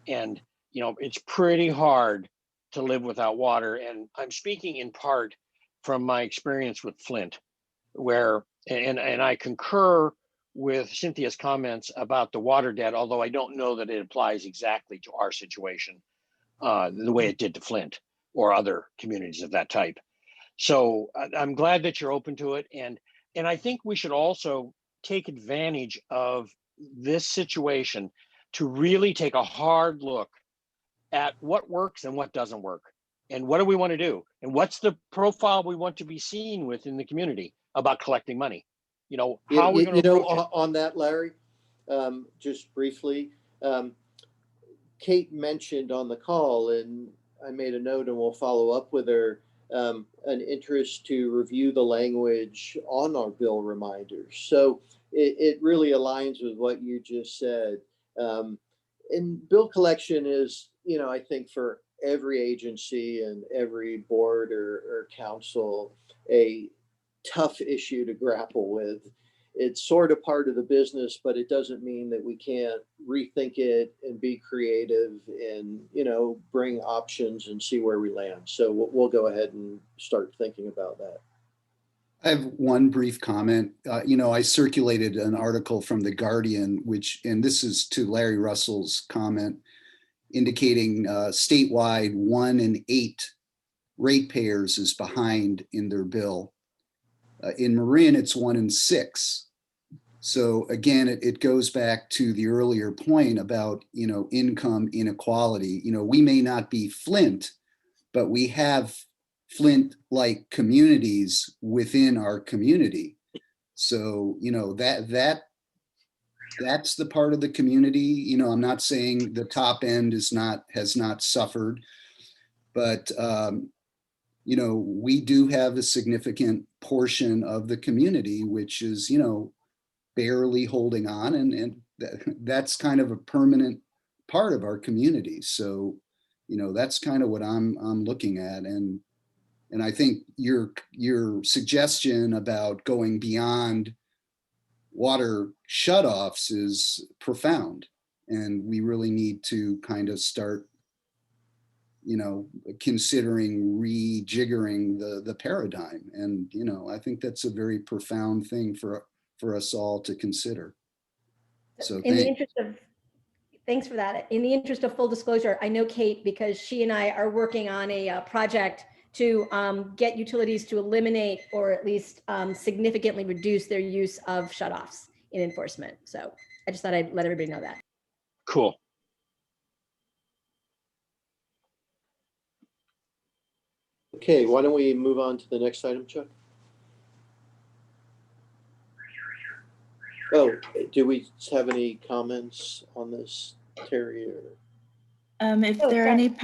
And, it's pretty hard to live without water. And I'm speaking in part from my experience with Flint, where, and I concur with Cynthia's comments about the water debt, although I don't know that it applies exactly to our situation the way it did to Flint or other communities of that type. So I'm glad that you're open to it. And I think we should also take advantage of this situation to really take a hard look at what works and what doesn't work. And what do we want to do? And what's the profile we want to be seen with in the community about collecting money? You know, how are we going to approach it? On that, Larry, just briefly, Kate mentioned on the call, and I made a note and we'll follow up with her, an interest to review the language on our bill reminders. So it really aligns with what you just said. And bill collection is, you know, I think for every agency and every board or council, a tough issue to grapple with. It's sort of part of the business, but it doesn't mean that we can't rethink it and be creative and, you know, bring options and see where we land. So we'll go ahead and start thinking about that. I have one brief comment. You know, I circulated an article from The Guardian, and this is to Larry Russell's comment, indicating statewide 1 in 8 ratepayers is behind in their bill. In Marin, it's 1 in 6. So again, it goes back to the earlier point about, you know, income inequality. You know, we may not be Flint, but we have Flint-like communities within our community. So, you know, that's the part of the community. You know, I'm not saying the top end has not suffered, but you know, we do have a significant portion of the community which is, you know, barely holding on, and that's kind of a permanent part of our community. So, you know, that's kind of what I'm looking at, and I think your suggestion about going beyond water shutoffs is profound, and we really need to kind of start, you know, considering rejiggering the paradigm. And, you know, I think that's a very profound thing for us all to consider. So thanks for that. In the interest of full disclosure, I know Kate because she and I are working on a project to get utilities to eliminate or at least significantly reduce their use of shutoffs in enforcement. So I just thought I'd let everybody know that. Cool. Okay, why don't we move on to the next item, Chuck? Oh, do we have any comments on this, Terry? If there are any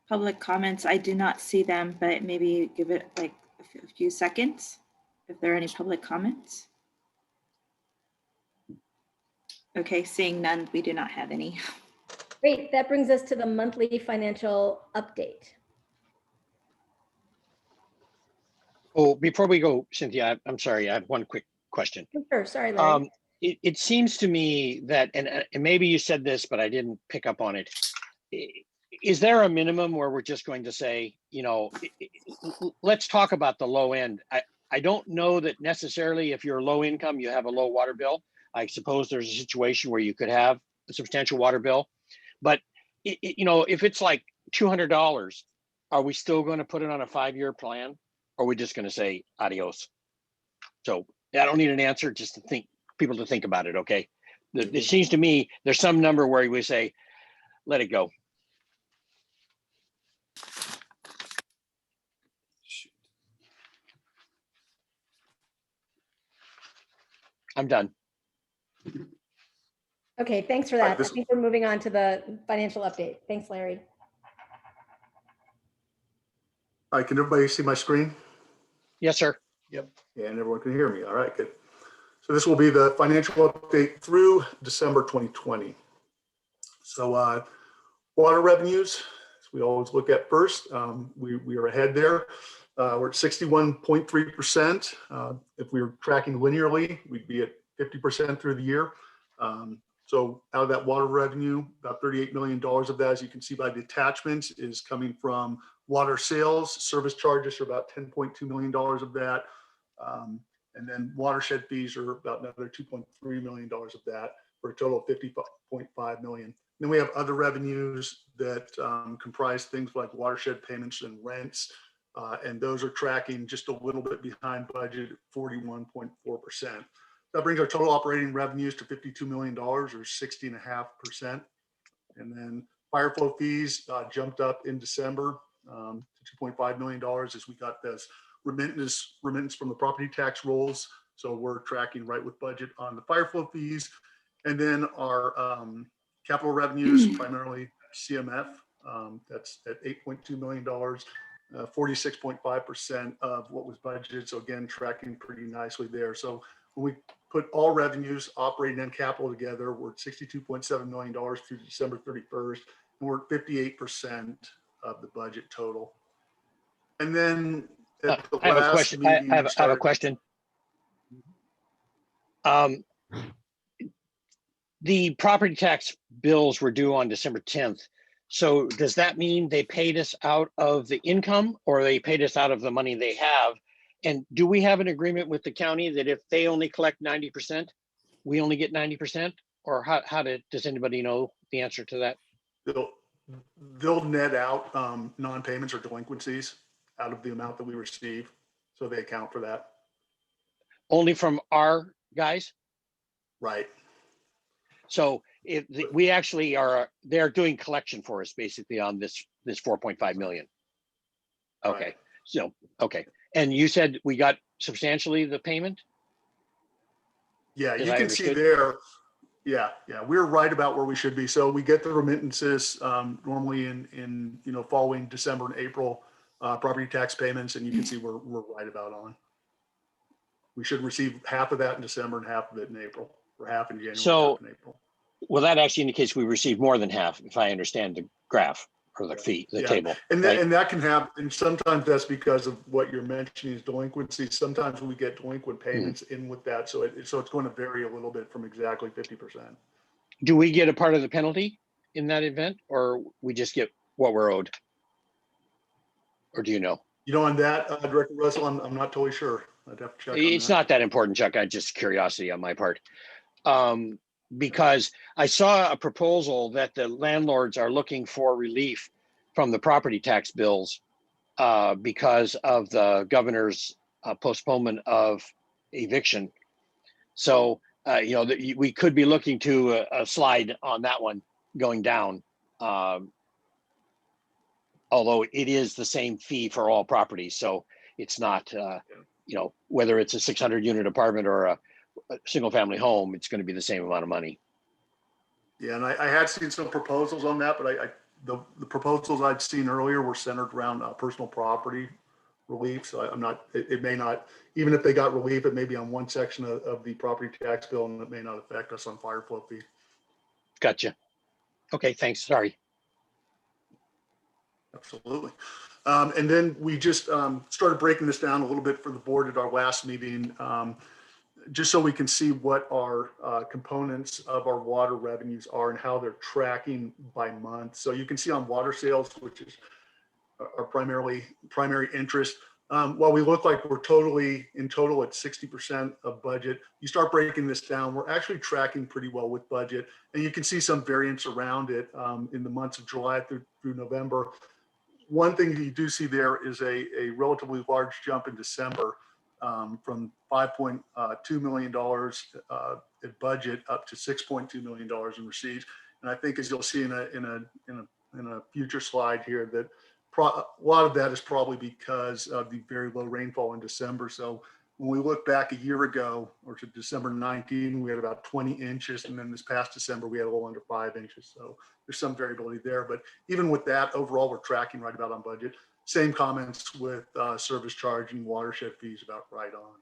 public comments, I do not see them, but maybe give it like a few seconds if there are any public comments. Okay, seeing none, we do not have any. Great, that brings us to the monthly financial update. Oh, before we go, Cynthia, I'm sorry, I have one quick question. Sure, sorry, Larry. It seems to me that, and maybe you said this, but I didn't pick up on it. Is there a minimum where we're just going to say, you know, let's talk about the low end? I don't know that necessarily if you're low income, you have a low water bill. I suppose there's a situation where you could have a substantial water bill, but you know, if it's like $200, are we still going to put it on a 5-year plan? Or are we just going to say adios? So I don't need an answer, just to think, people to think about it, okay? It seems to me there's some number where we say, let it go. I'm done. Okay, thanks for that. I think we're moving on to the financial update. Thanks, Larry. All right, can everybody see my screen? Yes, sir. Yep. And everyone can hear me. All right, good. So this will be the financial update through December 2020. So water revenues, as we always look at first, we are ahead there. We're at 61.3%. If we were tracking linearly, we'd be at 50% through the year. So out of that water revenue, about $38 million of that, as you can see by the attachments, is coming from water sales. Service charges are about $10.2 million of that. And then watershed fees are about another $2.3 million of that, for a total of $50.5 million. Then we have other revenues that comprise things like watershed payments and rents. And those are tracking just a little bit behind budget at 41.4%. That brings our total operating revenues to $52 million or 60.5%. And then fire flow fees jumped up in December to $2.5 million as we got this remittance from the property tax rolls. So we're tracking right with budget on the fire flow fees. And then our capital revenues, primarily CMF, that's at $8.2 million, 46.5% of what was budgeted. So again, tracking pretty nicely there. So when we put all revenues, operating and capital together, we're at $62.7 million through December 31st, and we're at 58% of the budget total. And then at the I have a last question. meeting, I have a question. The property tax bills were due on December 10th. So does that mean they paid us out of the income, or they paid us out of the money they have? And do we have an agreement with the county that if they only collect 90%, we only get 90%? Or does anybody know the answer to that? They'll net out non-payments or delinquencies out of the amount that we receive. So they account for that. Only from our guys? Right. So if we actually they're doing collection for us basically on this 4.5 million. Okay. Right. So, okay. And you said we got substantially the payment? Yeah, you can see there. Yeah, we're right about where we should be. So we get the remittances normally in following December and April property tax payments, and you can see we're right about on. We should receive half of that in December and half of it in April, or half in January, So, half in April. Well, that actually indicates we received more than half, if I understand the graph or the table. And right? that can happen. And sometimes that's because of what you're mentioning is delinquency. Sometimes we get delinquent payments in with that. So it's going to vary a little bit from exactly 50%. Do we get a part of the penalty in that event, or we just get what we're owed? Or do you know? On that, Director Russell, I'm not totally sure. I'd have to check on It's that. not that important, Chuck. I just curiosity on my part. Because I saw a proposal that the landlords are looking for relief from the property tax bills because of the governor's postponement of eviction. So, we could be looking to a slide on that one going down. Although it is the same fee for all properties. So it's not, whether it's a 600 unit apartment or a single family home, it's going to be the same amount of money. Yeah, and I had seen some proposals on that, but the proposals I'd seen earlier were centered around personal property relief. So it may not, even if they got relief, it may be on one section of the property tax bill, and it may not affect us on fire flow fee. Gotcha. Okay, thanks. Sorry. Absolutely. And then we just started breaking this down a little bit for the board at our last meeting, just so we can see what our components of our water revenues are and how they're tracking by month. So you can see on water sales, which is our primary interest, while we look like we're in total at 60% of budget, you start breaking this down, we're actually tracking pretty well with budget. And you can see some variance around it in the months of July through November. One thing you do see there is a relatively large jump in December from $5.2 million at budget up to $6.2 million in receipts. And I think, as you'll see in a future slide here, that a lot of that is probably because of the very low rainfall in December. So when we look back a year ago, or to December 19, we had about 20 inches. And then this past December, we had a little under 5 inches. So there's some variability there. But even with that, overall, we're tracking right about on budget. Same comments with service charge and watershed fees, about right on.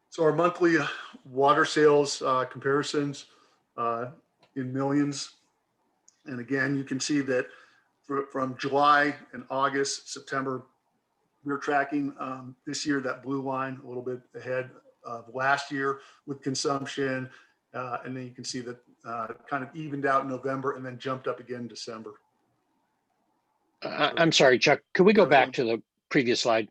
So our monthly water sales comparisons in millions. And again, you can see that from July and August, September, we're tracking this year, that blue line, a little bit ahead of last year with consumption. And then you can see that kind of evened out in November and then jumped up again in December. I'm sorry, Chuck. Could we go back to the previous slide?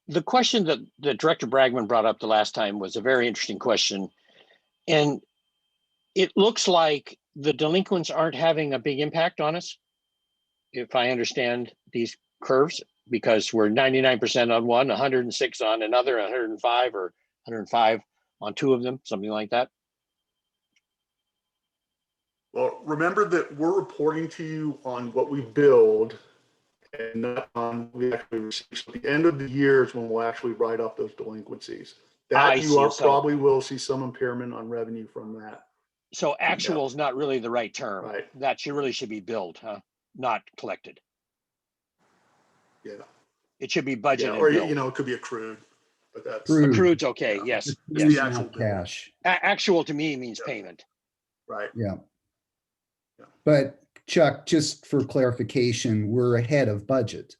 The question that Director Bragman brought up the last time was a very interesting question. And it looks like the delinquents aren't having a big impact on us. if I understand these curves, because we're 99% on one, 106 on another, 105 or 105 on two of them, something like that. Well, remember that we're reporting to you on what we build and not on what we actually receive. So at the end of the year is when we'll actually write off those delinquencies. I That you see. are So- probably will see some impairment on revenue from that. So actual is not really the right term. Right. That really should be billed, huh? Not collected. Yeah. It should be budgeted Yeah, and or billed. you know, it could be accrued, but that's Accrued. Accrued's okay, Yeah. yes. It's yes. the actual Not bill. cash. Actual to me means payment. Right. Yeah. Yeah. But Chuck, just for clarification, we're ahead of budget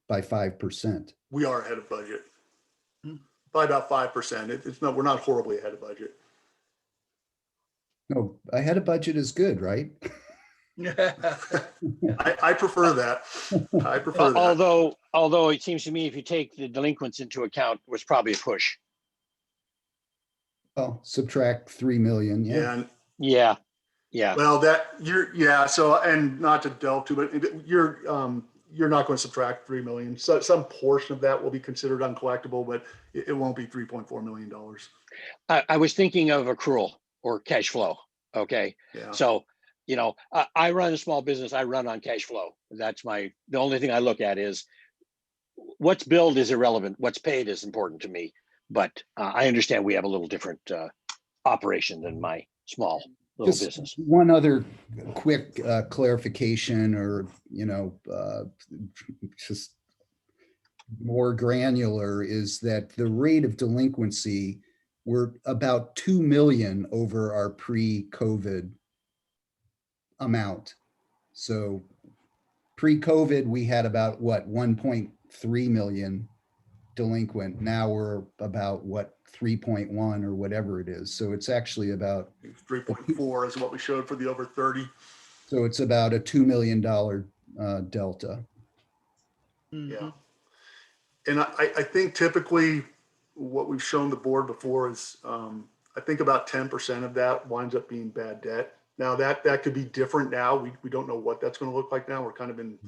by 5%. We are ahead of budget by about 5%. It's not, we're not horribly ahead of budget. No, ahead of budget is good, right? I prefer that. I prefer that. Although it seems to me if you take the delinquents into account, it was probably a push. Well, subtract 3 million, Yeah. yeah. And, Yeah. well, so, and not to delve too, but you're not going to subtract 3 million. So some portion of that will be considered uncollectible, but it won't be $3.4 million. I was thinking of accrual or cash flow. Okay. Yeah. So, I run a small business. I run on cash flow. That's the only thing I look at is what's billed is irrelevant. What's paid is important to me. But I understand we have a little different operation than my small little Just business. one other quick clarification or, just more granular is that the rate of delinquency, we're about 2 million over our pre-COVID amount. So pre-COVID, we had about 1.3 million delinquent. Now we're about 3.1 or whatever it is. So it's actually about 3.4 is what we showed for the over 30. So it's about a $2 million delta. Yeah. And I think typically what we've shown the board before is I think about 10% of that winds up being bad debt. Now that could be different now. We don't know what that's going to look like now. We're kind of in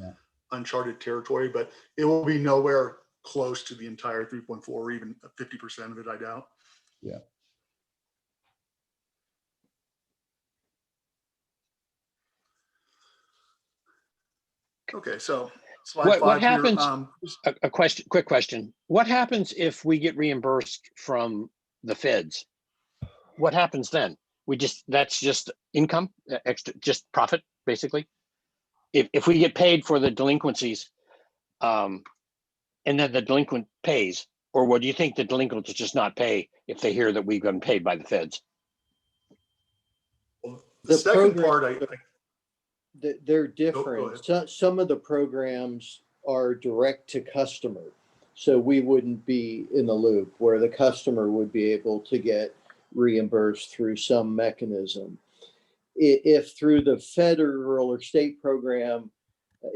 uncharted territory, but it will be nowhere close to the entire 3.4 or even 50% of it, I doubt. Yeah. Okay, so slide 5 What happens? here. Quick question. What happens if we get reimbursed from the feds? What happens then? That's just income, extra, just profit, basically. If we get paid for the delinquencies, and then the delinquent pays, or what do you think the delinquent will just not pay if they hear that we've been paid by the feds? Well, the second part, they're Go different. ahead. Some of the programs are direct to customer. So we wouldn't be in the loop where the customer would be able to get reimbursed through some mechanism. If through the federal or state program,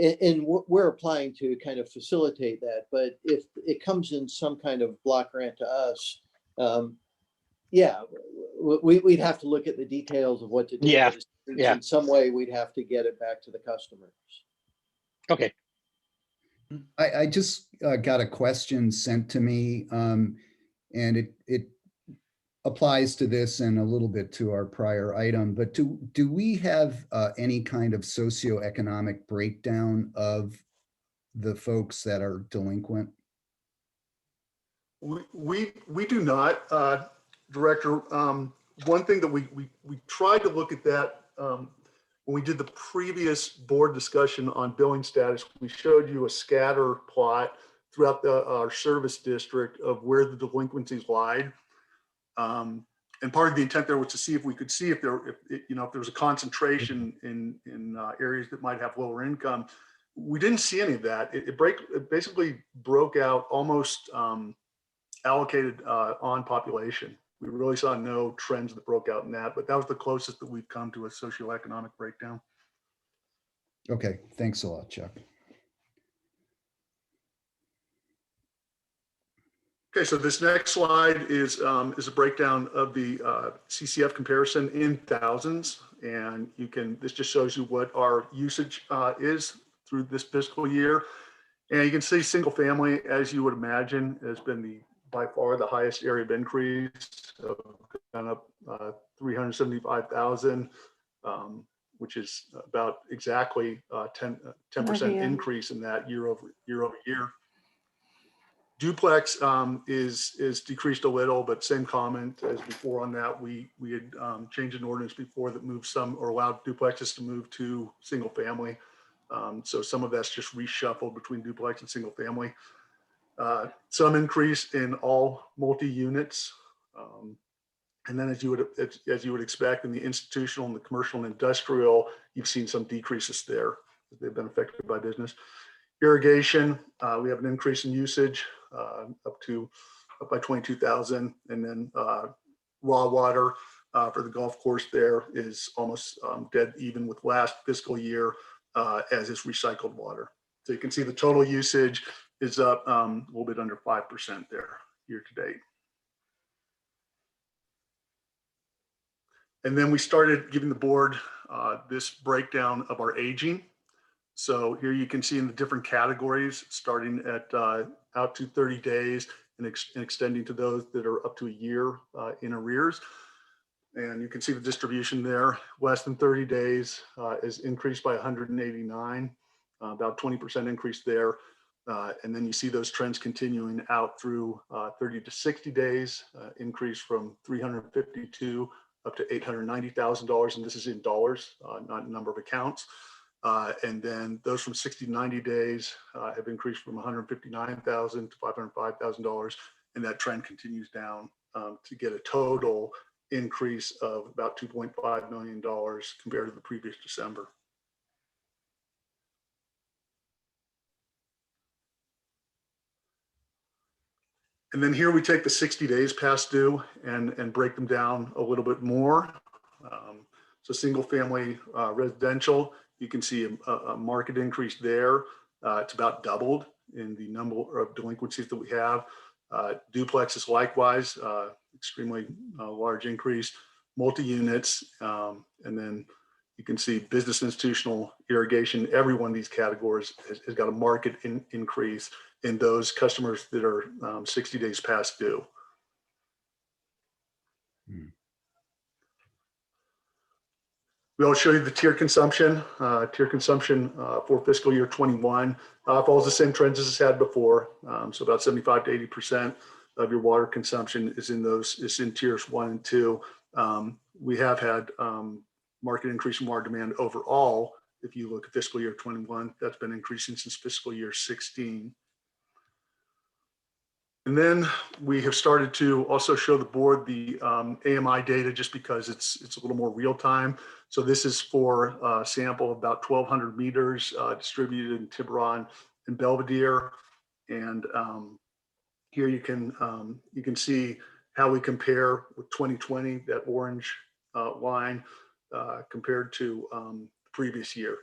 and we're applying to kind of facilitate that, but if it comes in some kind of block grant to us, we'd have to look at the details of what to do. Yeah. In some way, we'd have to get it back to the customers. Okay. I just got a question sent to me, and it applies to this and a little bit to our prior item, but do we have any kind of socioeconomic breakdown of the folks that are delinquent? We do not, Director. One thing that we tried to look at that when we did the previous board discussion on billing status. We showed you a scatter plot throughout our service district of where the delinquencies lied. And part of the intent there was to see if we could see if there was a concentration in areas that might have lower income. We didn't see any of that. It basically broke out almost allocated on population. We really saw no trends that broke out in that, but that was the closest that we've come to a socioeconomic breakdown. Okay, thanks a lot, Chuck. Okay, so this next slide is a breakdown of the CCF comparison in thousands, and this just shows you what our usage is through this fiscal year. And you can see single family, as you would imagine, has been by far the highest area of increase, gone up 375,000, which is about exactly 10% increase in that year over year. Duplex is decreased a little, but same comment as before on that. We had changed an ordinance before that moved some or allowed duplexes to move to single family. So some of that's just reshuffled between duplex and single family. Some increase in all multi-units. And then as you would expect in the institutional and the commercial and industrial, you've seen some decreases there. They've been affected by business. Irrigation, we have an increase in usage up by 22,000. And then raw water for the golf course there is almost dead even with last fiscal year as is recycled water. So you can see the total usage is up a little bit under 5% there year to date. And then we started giving the board this breakdown of our aging. So here you can see in the different categories, starting at out to 30 days and extending to those that are up to a year in arrears. And you can see the distribution there. Less than 30 days is increased by 189, about 20% increase there. And then you see those trends continuing out through 30 to 60 days, increase from 352 up to $890,000, and this is in dollars, not number of accounts. And then those from 60 to 90 days have increased from $159,000 to $505,000, and that trend continues down to get a total increase of about $2.5 million compared to the previous December. And then here we take the 60 days past due and break them down a little bit more. So single family residential, you can see a market increase there. It's about doubled in the number of delinquencies that we have. Duplex is likewise extremely large increase. Multi-units, and then you can see business, institutional, irrigation. Every one of these categories has got a market increase in those customers that are 60 days past due. We'll show you the tier consumption. Tier consumption for fiscal year 21 follows the same trends as it's had before. So about 75 to 80% of your water consumption is in tiers 1 and 2. We have had market increase in water demand overall. If you look at fiscal year 21, that's been increasing since fiscal year 16. And then we have started to also show the board the AMI data just because it's a little more real time. So this is for a sample of about 1,200 meters distributed in Tiburon and Belvedere. And here you can see how we compare with 2020, that orange line compared to the previous year.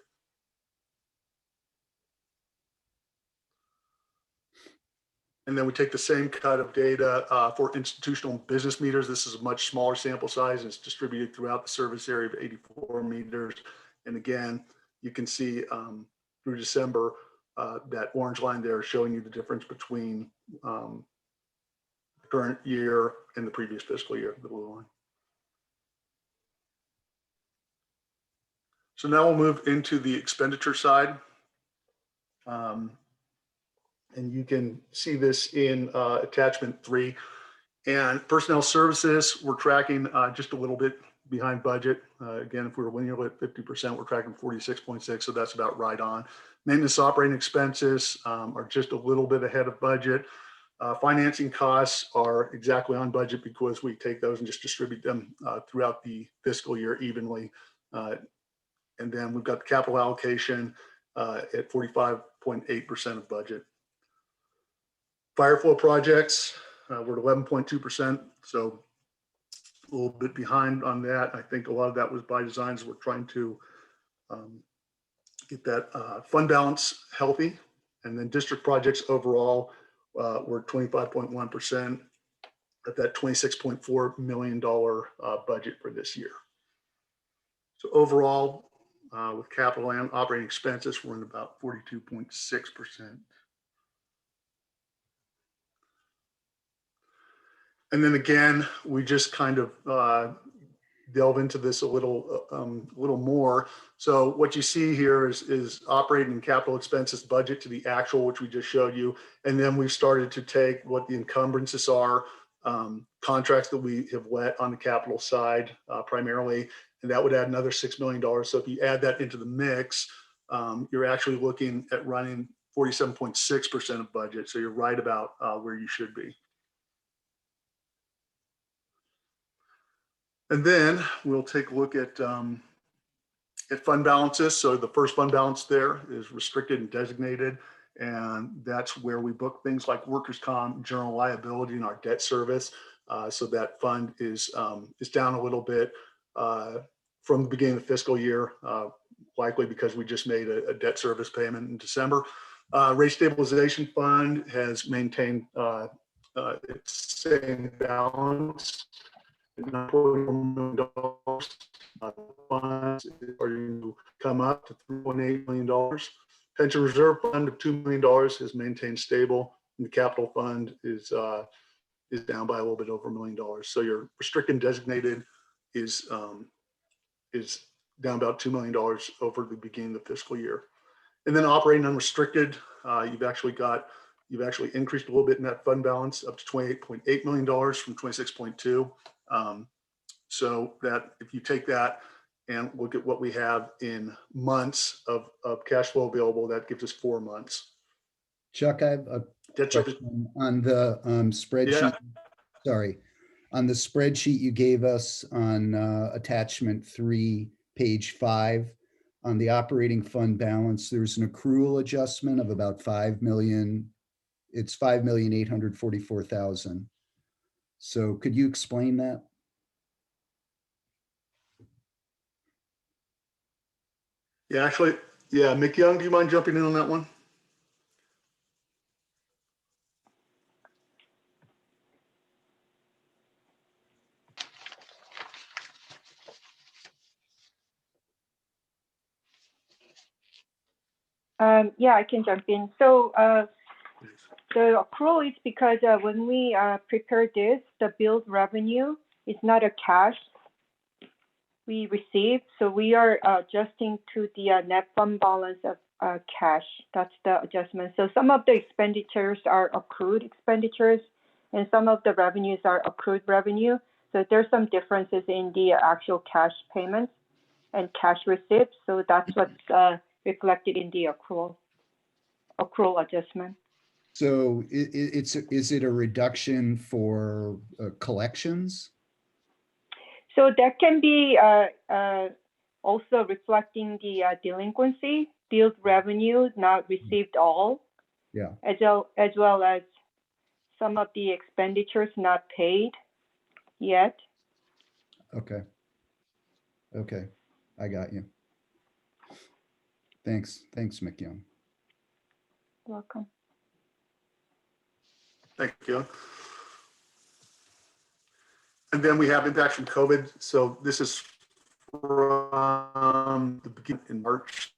And then we take the same cut of data for institutional business meters. This is a much smaller sample size. It's distributed throughout the service area of 84 meters. And again, you can see through December, that orange line there showing you the difference between the current year and the previous fiscal year, the blue line. So now we'll move into the expenditure side. And you can see this in attachment 3. And personnel services, we're tracking just a little bit behind budget. Again, if we were linear at 50%, we're tracking 46.6, so that's about right on. Maintenance operating expenses are just a little bit ahead of budget. Financing costs are exactly on budget because we take those and just distribute them throughout the fiscal year evenly. And then we've got the capital allocation at 45.8% of budget. Fire flow projects, we're at 11.2%, so a little bit behind on that. I think a lot of that was by design, as we're trying to get that fund balance healthy. And then district projects overall, we're 25.1% at that $26.4 million budget for this year. So overall, with capital and operating expenses, we're in about 42.6%. And then again, we just kind of delve into this a little more. So what you see here is operating and capital expenses budget to the actual, which we just showed you. And then we've started to take what the encumbrances are, contracts that we have let on the capital side primarily, and that would add another $6 million. So if you add that into the mix, you're actually looking at running 47.6% of budget. So you're right about where you should be. And then we'll take a look at fund balances. So the first fund balance there is restricted and designated. And that's where we book things like workers' comp, general liability, and our debt service. So that fund is down a little bit from the beginning of the fiscal year, likely because we just made a debt service payment in December. Rate stabilization fund has maintained its same balance. $9.1 million. Funds are to come up to $3.8 million. Pension reserve fund of $2 million is maintained stable, and the capital fund is down by a little bit over $1 million. So your restricted and designated is down about $2 million over the beginning of the fiscal year. And then operating unrestricted, you've actually increased a little bit in that fund balance up to $28.8 million from 26.2. So that if you take that and look at what we have in months of cash flow available, that gives us 4 months. Chuck, I have a question on the spreadsheet. Yeah. Sorry, on the spreadsheet you gave us on attachment 3, page 5, on the operating fund balance, there's an accrual adjustment of about 5 million. It's 5,844,000. So could you explain that? Yeah, actually, yeah, Mick Young, do you mind jumping in on that one? Yeah, I can jump in. So the accrual is because when we prepared this, the billed revenue is not a cash we received. So we are adjusting to the net fund balance of cash. That's the adjustment. So some of the expenditures are accrued expenditures and some of the revenues are accrued revenue. So there's some differences in the actual cash payments and cash receipts. So that's what's reflected in the accrual adjustment. So is it a reduction for collections? So that can be also reflecting the delinquency, billed revenue not received all, yeah, as well as some of the expenditures not paid yet. Okay, I got you. Thanks, Mick Young. Welcome. Thank you. And then we have impacts from COVID. So this is from the beginning in March,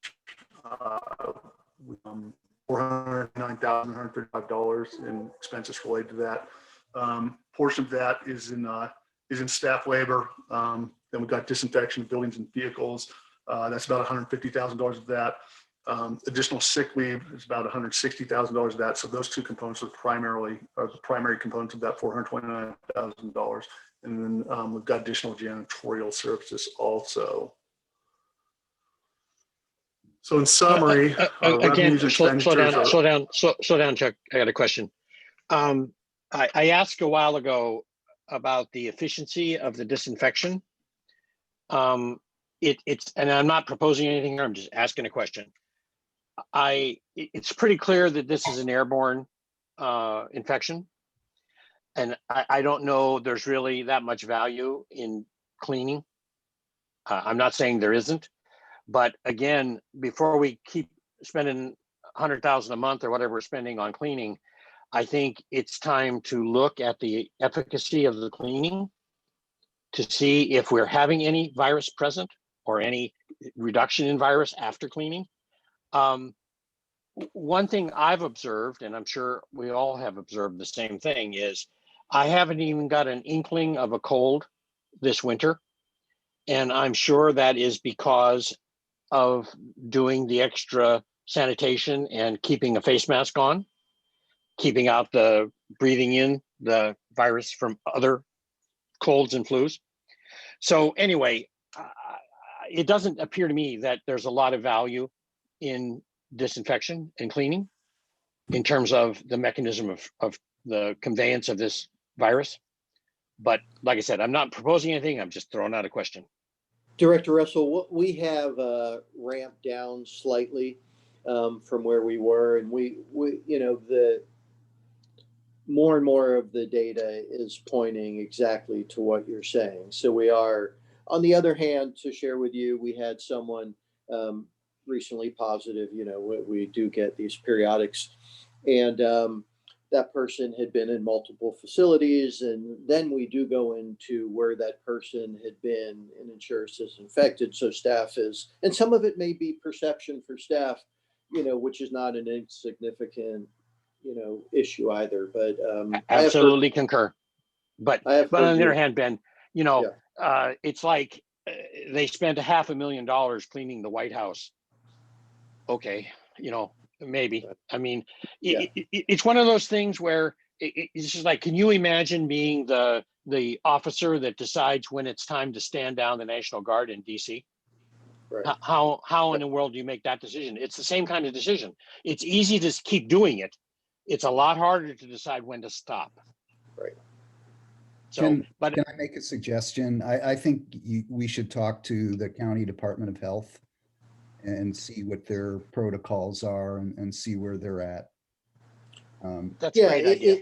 $409,135 in expenses related to that. Portion of that is in staff labor. Then we've got disinfection of buildings and vehicles. That's about $150,000 of that. Additional sick leave is about $160,000 of that. So those two components are the primary components of that $429,000. And then we've got additional janitorial services also. So in summary, again, revenues and slow expenditures down, Chuck. I got a question. I asked a while ago about the efficiency of the disinfection. It's, and I'm not proposing anything here, I'm just asking a question. It's pretty clear that this is an airborne infection. And I don't know there's really that much value in cleaning. I'm not saying there isn't, but again, before we keep spending $100,000 a month or whatever we're spending on cleaning, I think it's time to look at the efficacy of the cleaning to see if we're having any virus present or any reduction in virus after cleaning. One thing I've observed, and I'm sure we all have observed the same thing, is I haven't even got an inkling of a cold this winter. And I'm sure that is because of doing the extra sanitation and keeping a face mask on, keeping out the breathing in the virus from other colds and flus. So anyway, it doesn't appear to me that there's a lot of value in disinfection and cleaning in terms of the mechanism of the conveyance of this virus. But like I said, I'm not proposing anything. I'm just throwing out a question. Director Russell, we have ramped down slightly from where we were, and we the more and more of the data is pointing exactly to what you're saying. So we are, on the other hand, to share with you, we had someone recently positive. We do get these periodics, and that person had been in multiple facilities, and then we do go into where that person had been and ensures is infected. So staff is, and some of it may be perception for staff, which is not an insignificant, issue either. But absolutely concur. But on the other hand, Ben, it's like they spent $500,000 cleaning the White House. Okay, maybe. I mean, it's one of those things where it's just like, can you imagine being the officer that decides when it's time to stand down the National Guard in DC? Right. How in the world do you make that decision? It's the same kind of decision. It's easy to keep doing it. It's a lot harder to decide when to stop. Right. So, Can I make a suggestion? I think we should talk to the County Department of Health and see what their protocols are and see where they're at. That's a great idea.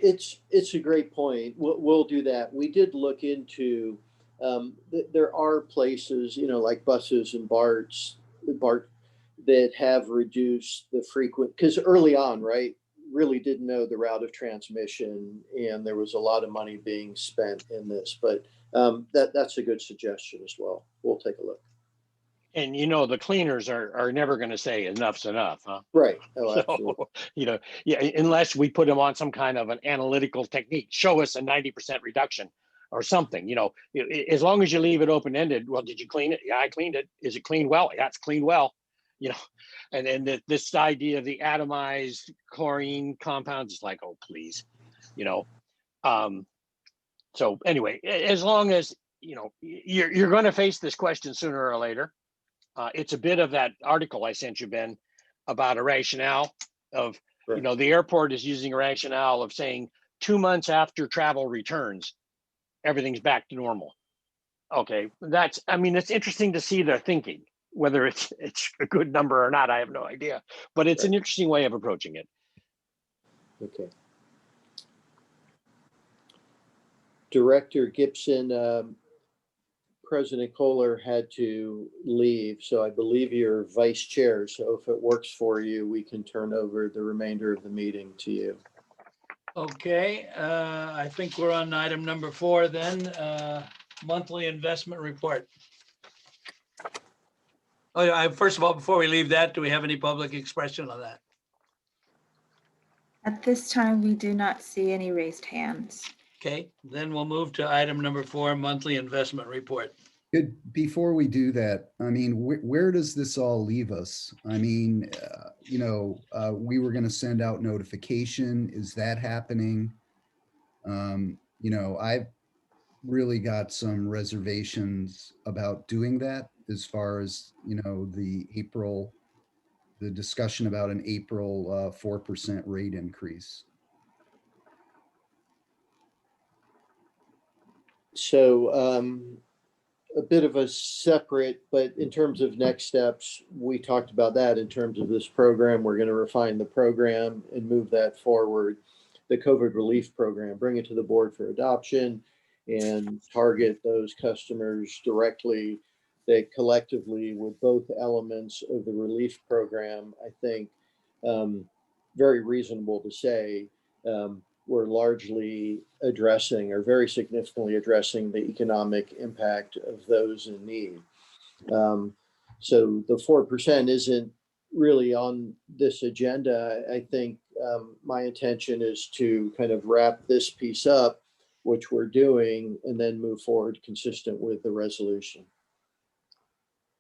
It's a great point. We'll do that. We did look into, there are places, like buses and BART that have reduced the frequent, because early on, right, really didn't know the route of transmission, and there was a lot of money being spent in this. But that's a good suggestion as well. We'll take a look. And the cleaners are never going to say enough's enough, huh? Right. Oh, absolutely. So, unless we put them on some kind of an analytical technique, show us a 90% reduction or something. As long as you leave it open-ended. Well, did you clean it? Yeah, I cleaned it. Is it cleaned well? Yeah, it's cleaned well. And this idea of the atomized chlorine compounds is like, oh, please, So anyway, as long as you're going to face this question sooner or later. It's a bit of that article I sent you, Ben, about a rationale of, the airport is using a rationale of saying 2 months after travel returns, everything's back to normal. Okay, it's interesting to see their thinking. Whether it's a good number or not, I have no idea. But it's an interesting way of approaching it. Okay. Director Gibson, President Kohler had to leave, so I believe you're vice chair. So if it works for you, we can turn over the remainder of the meeting to you. Okay, I think we're on item number 4 then, monthly investment report. Oh, yeah, first of all, before we leave that, do we have any public expression on that? At this time, we do not see any raised hands. Okay, then we'll move to item number 4, monthly investment report. Good. Before we do that, where does this all leave us? We were going to send out notification. Is that happening? I've really got some reservations about doing that as far as, the discussion about an April 4% rate increase. So a bit of a separate, but in terms of next steps, we talked about that in terms of this program. We're going to refine the program and move that forward. The COVID relief program, bring it to the board for adoption and target those customers directly. That collectively, with both elements of the relief program, I think very reasonable to say we're largely addressing or very significantly addressing the economic impact of those in need. So the 4% isn't really on this agenda. I think my intention is to kind of wrap this piece up, which we're doing, and then move forward consistent with the resolution.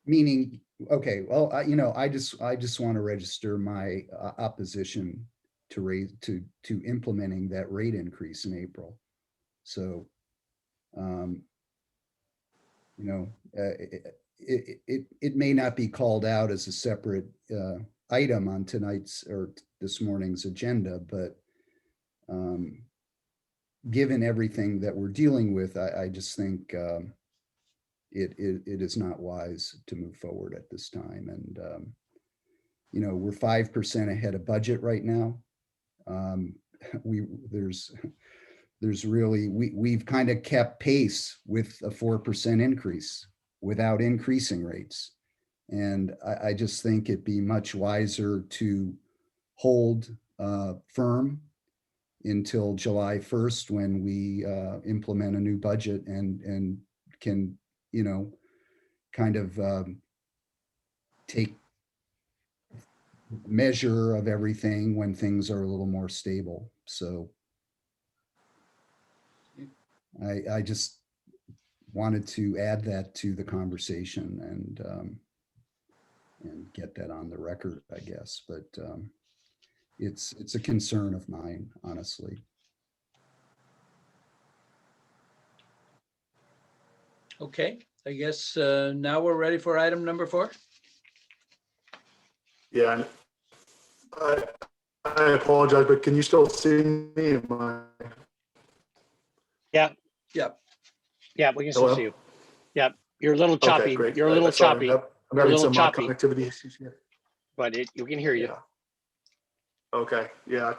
Meaning, okay, well, I just want to register my opposition to implementing that rate increase in April. So, it may not be called out as a separate item on tonight's or this morning's agenda, but given everything that we're dealing with, I just think it is not wise to move forward at this time. And we're 5% ahead of budget right now. We've kind of kept pace with a 4% increase without increasing rates. And I just think it'd be much wiser to hold firm until July 1st when we implement a new budget and can, kind of take measure of everything when things are a little more stable. So I just wanted to add that to the conversation and get that on the record, I guess. But it's a concern of mine, honestly. Okay, I guess now we're ready for item number 4. Yeah, and I apologize, but can you still see me? Am I? Yeah. Yep. Yeah, we can still Hello? see you. Yeah, you're a little Okay, choppy. great. You're a little Sorry, choppy, I'm You're a having little some choppy. connectivity issues here. but you can hear you. Yeah. Okay, yeah.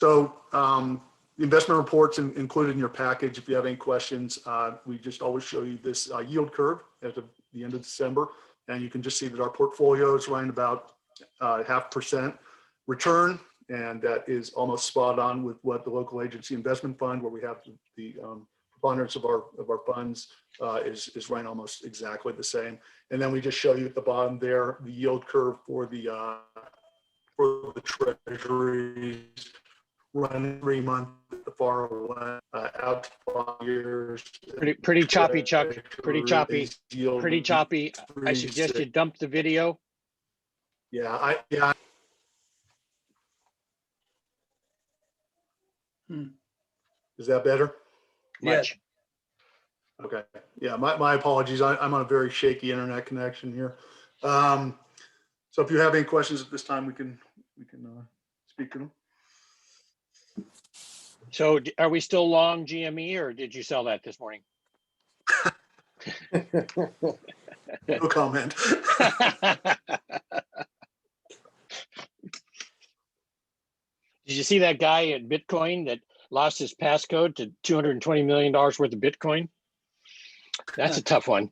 So the investment reports included in your package. If you have any questions, we just always show you this yield curve at the end of December. And you can just see that our portfolio is running about 0.5% return. And that is almost spot on with what the local agency investment fund, where we have the preponderance of our funds, is running almost exactly the same. And then we just show you at the bottom there the yield curve for the treasuries running 3 months at the far away, out to 5 years. Pretty choppy, Chuck. Pretty choppy. Pretty choppy. I 3.6. suggest you dump the video. Yeah, Is that better? Much. Okay. Yeah, my apologies. I'm on a very shaky internet connection here. So if you have any questions at this time, we can speak to them. So are we still long GME, or did you sell that this morning? No comment. Did you see that guy at Bitcoin that lost his passcode to $220 million worth of Bitcoin? That's a tough one.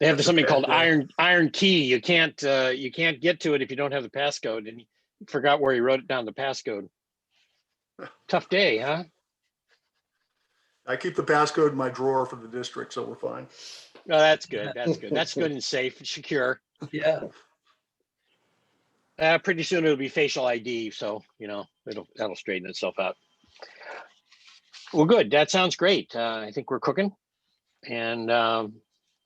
They have something called iron key. You can't get to it if you don't have the passcode, and he forgot where he wrote it down, the passcode. Tough day, huh? I keep the passcode in my drawer for the district, so we're fine. No, that's good. That's good. That's good and safe, secure. Yeah. Pretty soon it'll be facial ID, so that'll straighten itself out. Well, good. That sounds great. I think we're cooking, and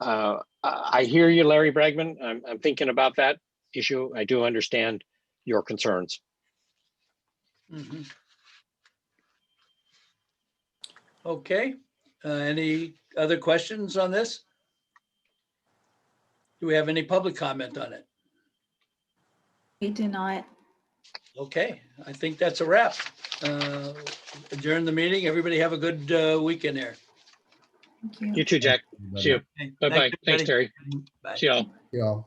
I hear you, Larry Bregman. I'm thinking about that issue. I do understand your concerns. Mm-hmm. Okay. Any other questions on this? Do we have any public comment on it? We do not. Okay, I think that's a wrap. Adjourn the meeting. Everybody have a good weekend here. Thank you. You too, Jack. See you. Okay, Bye-bye. thanks, Thanks, everybody. Terry. Bye. See y'all. Yeah.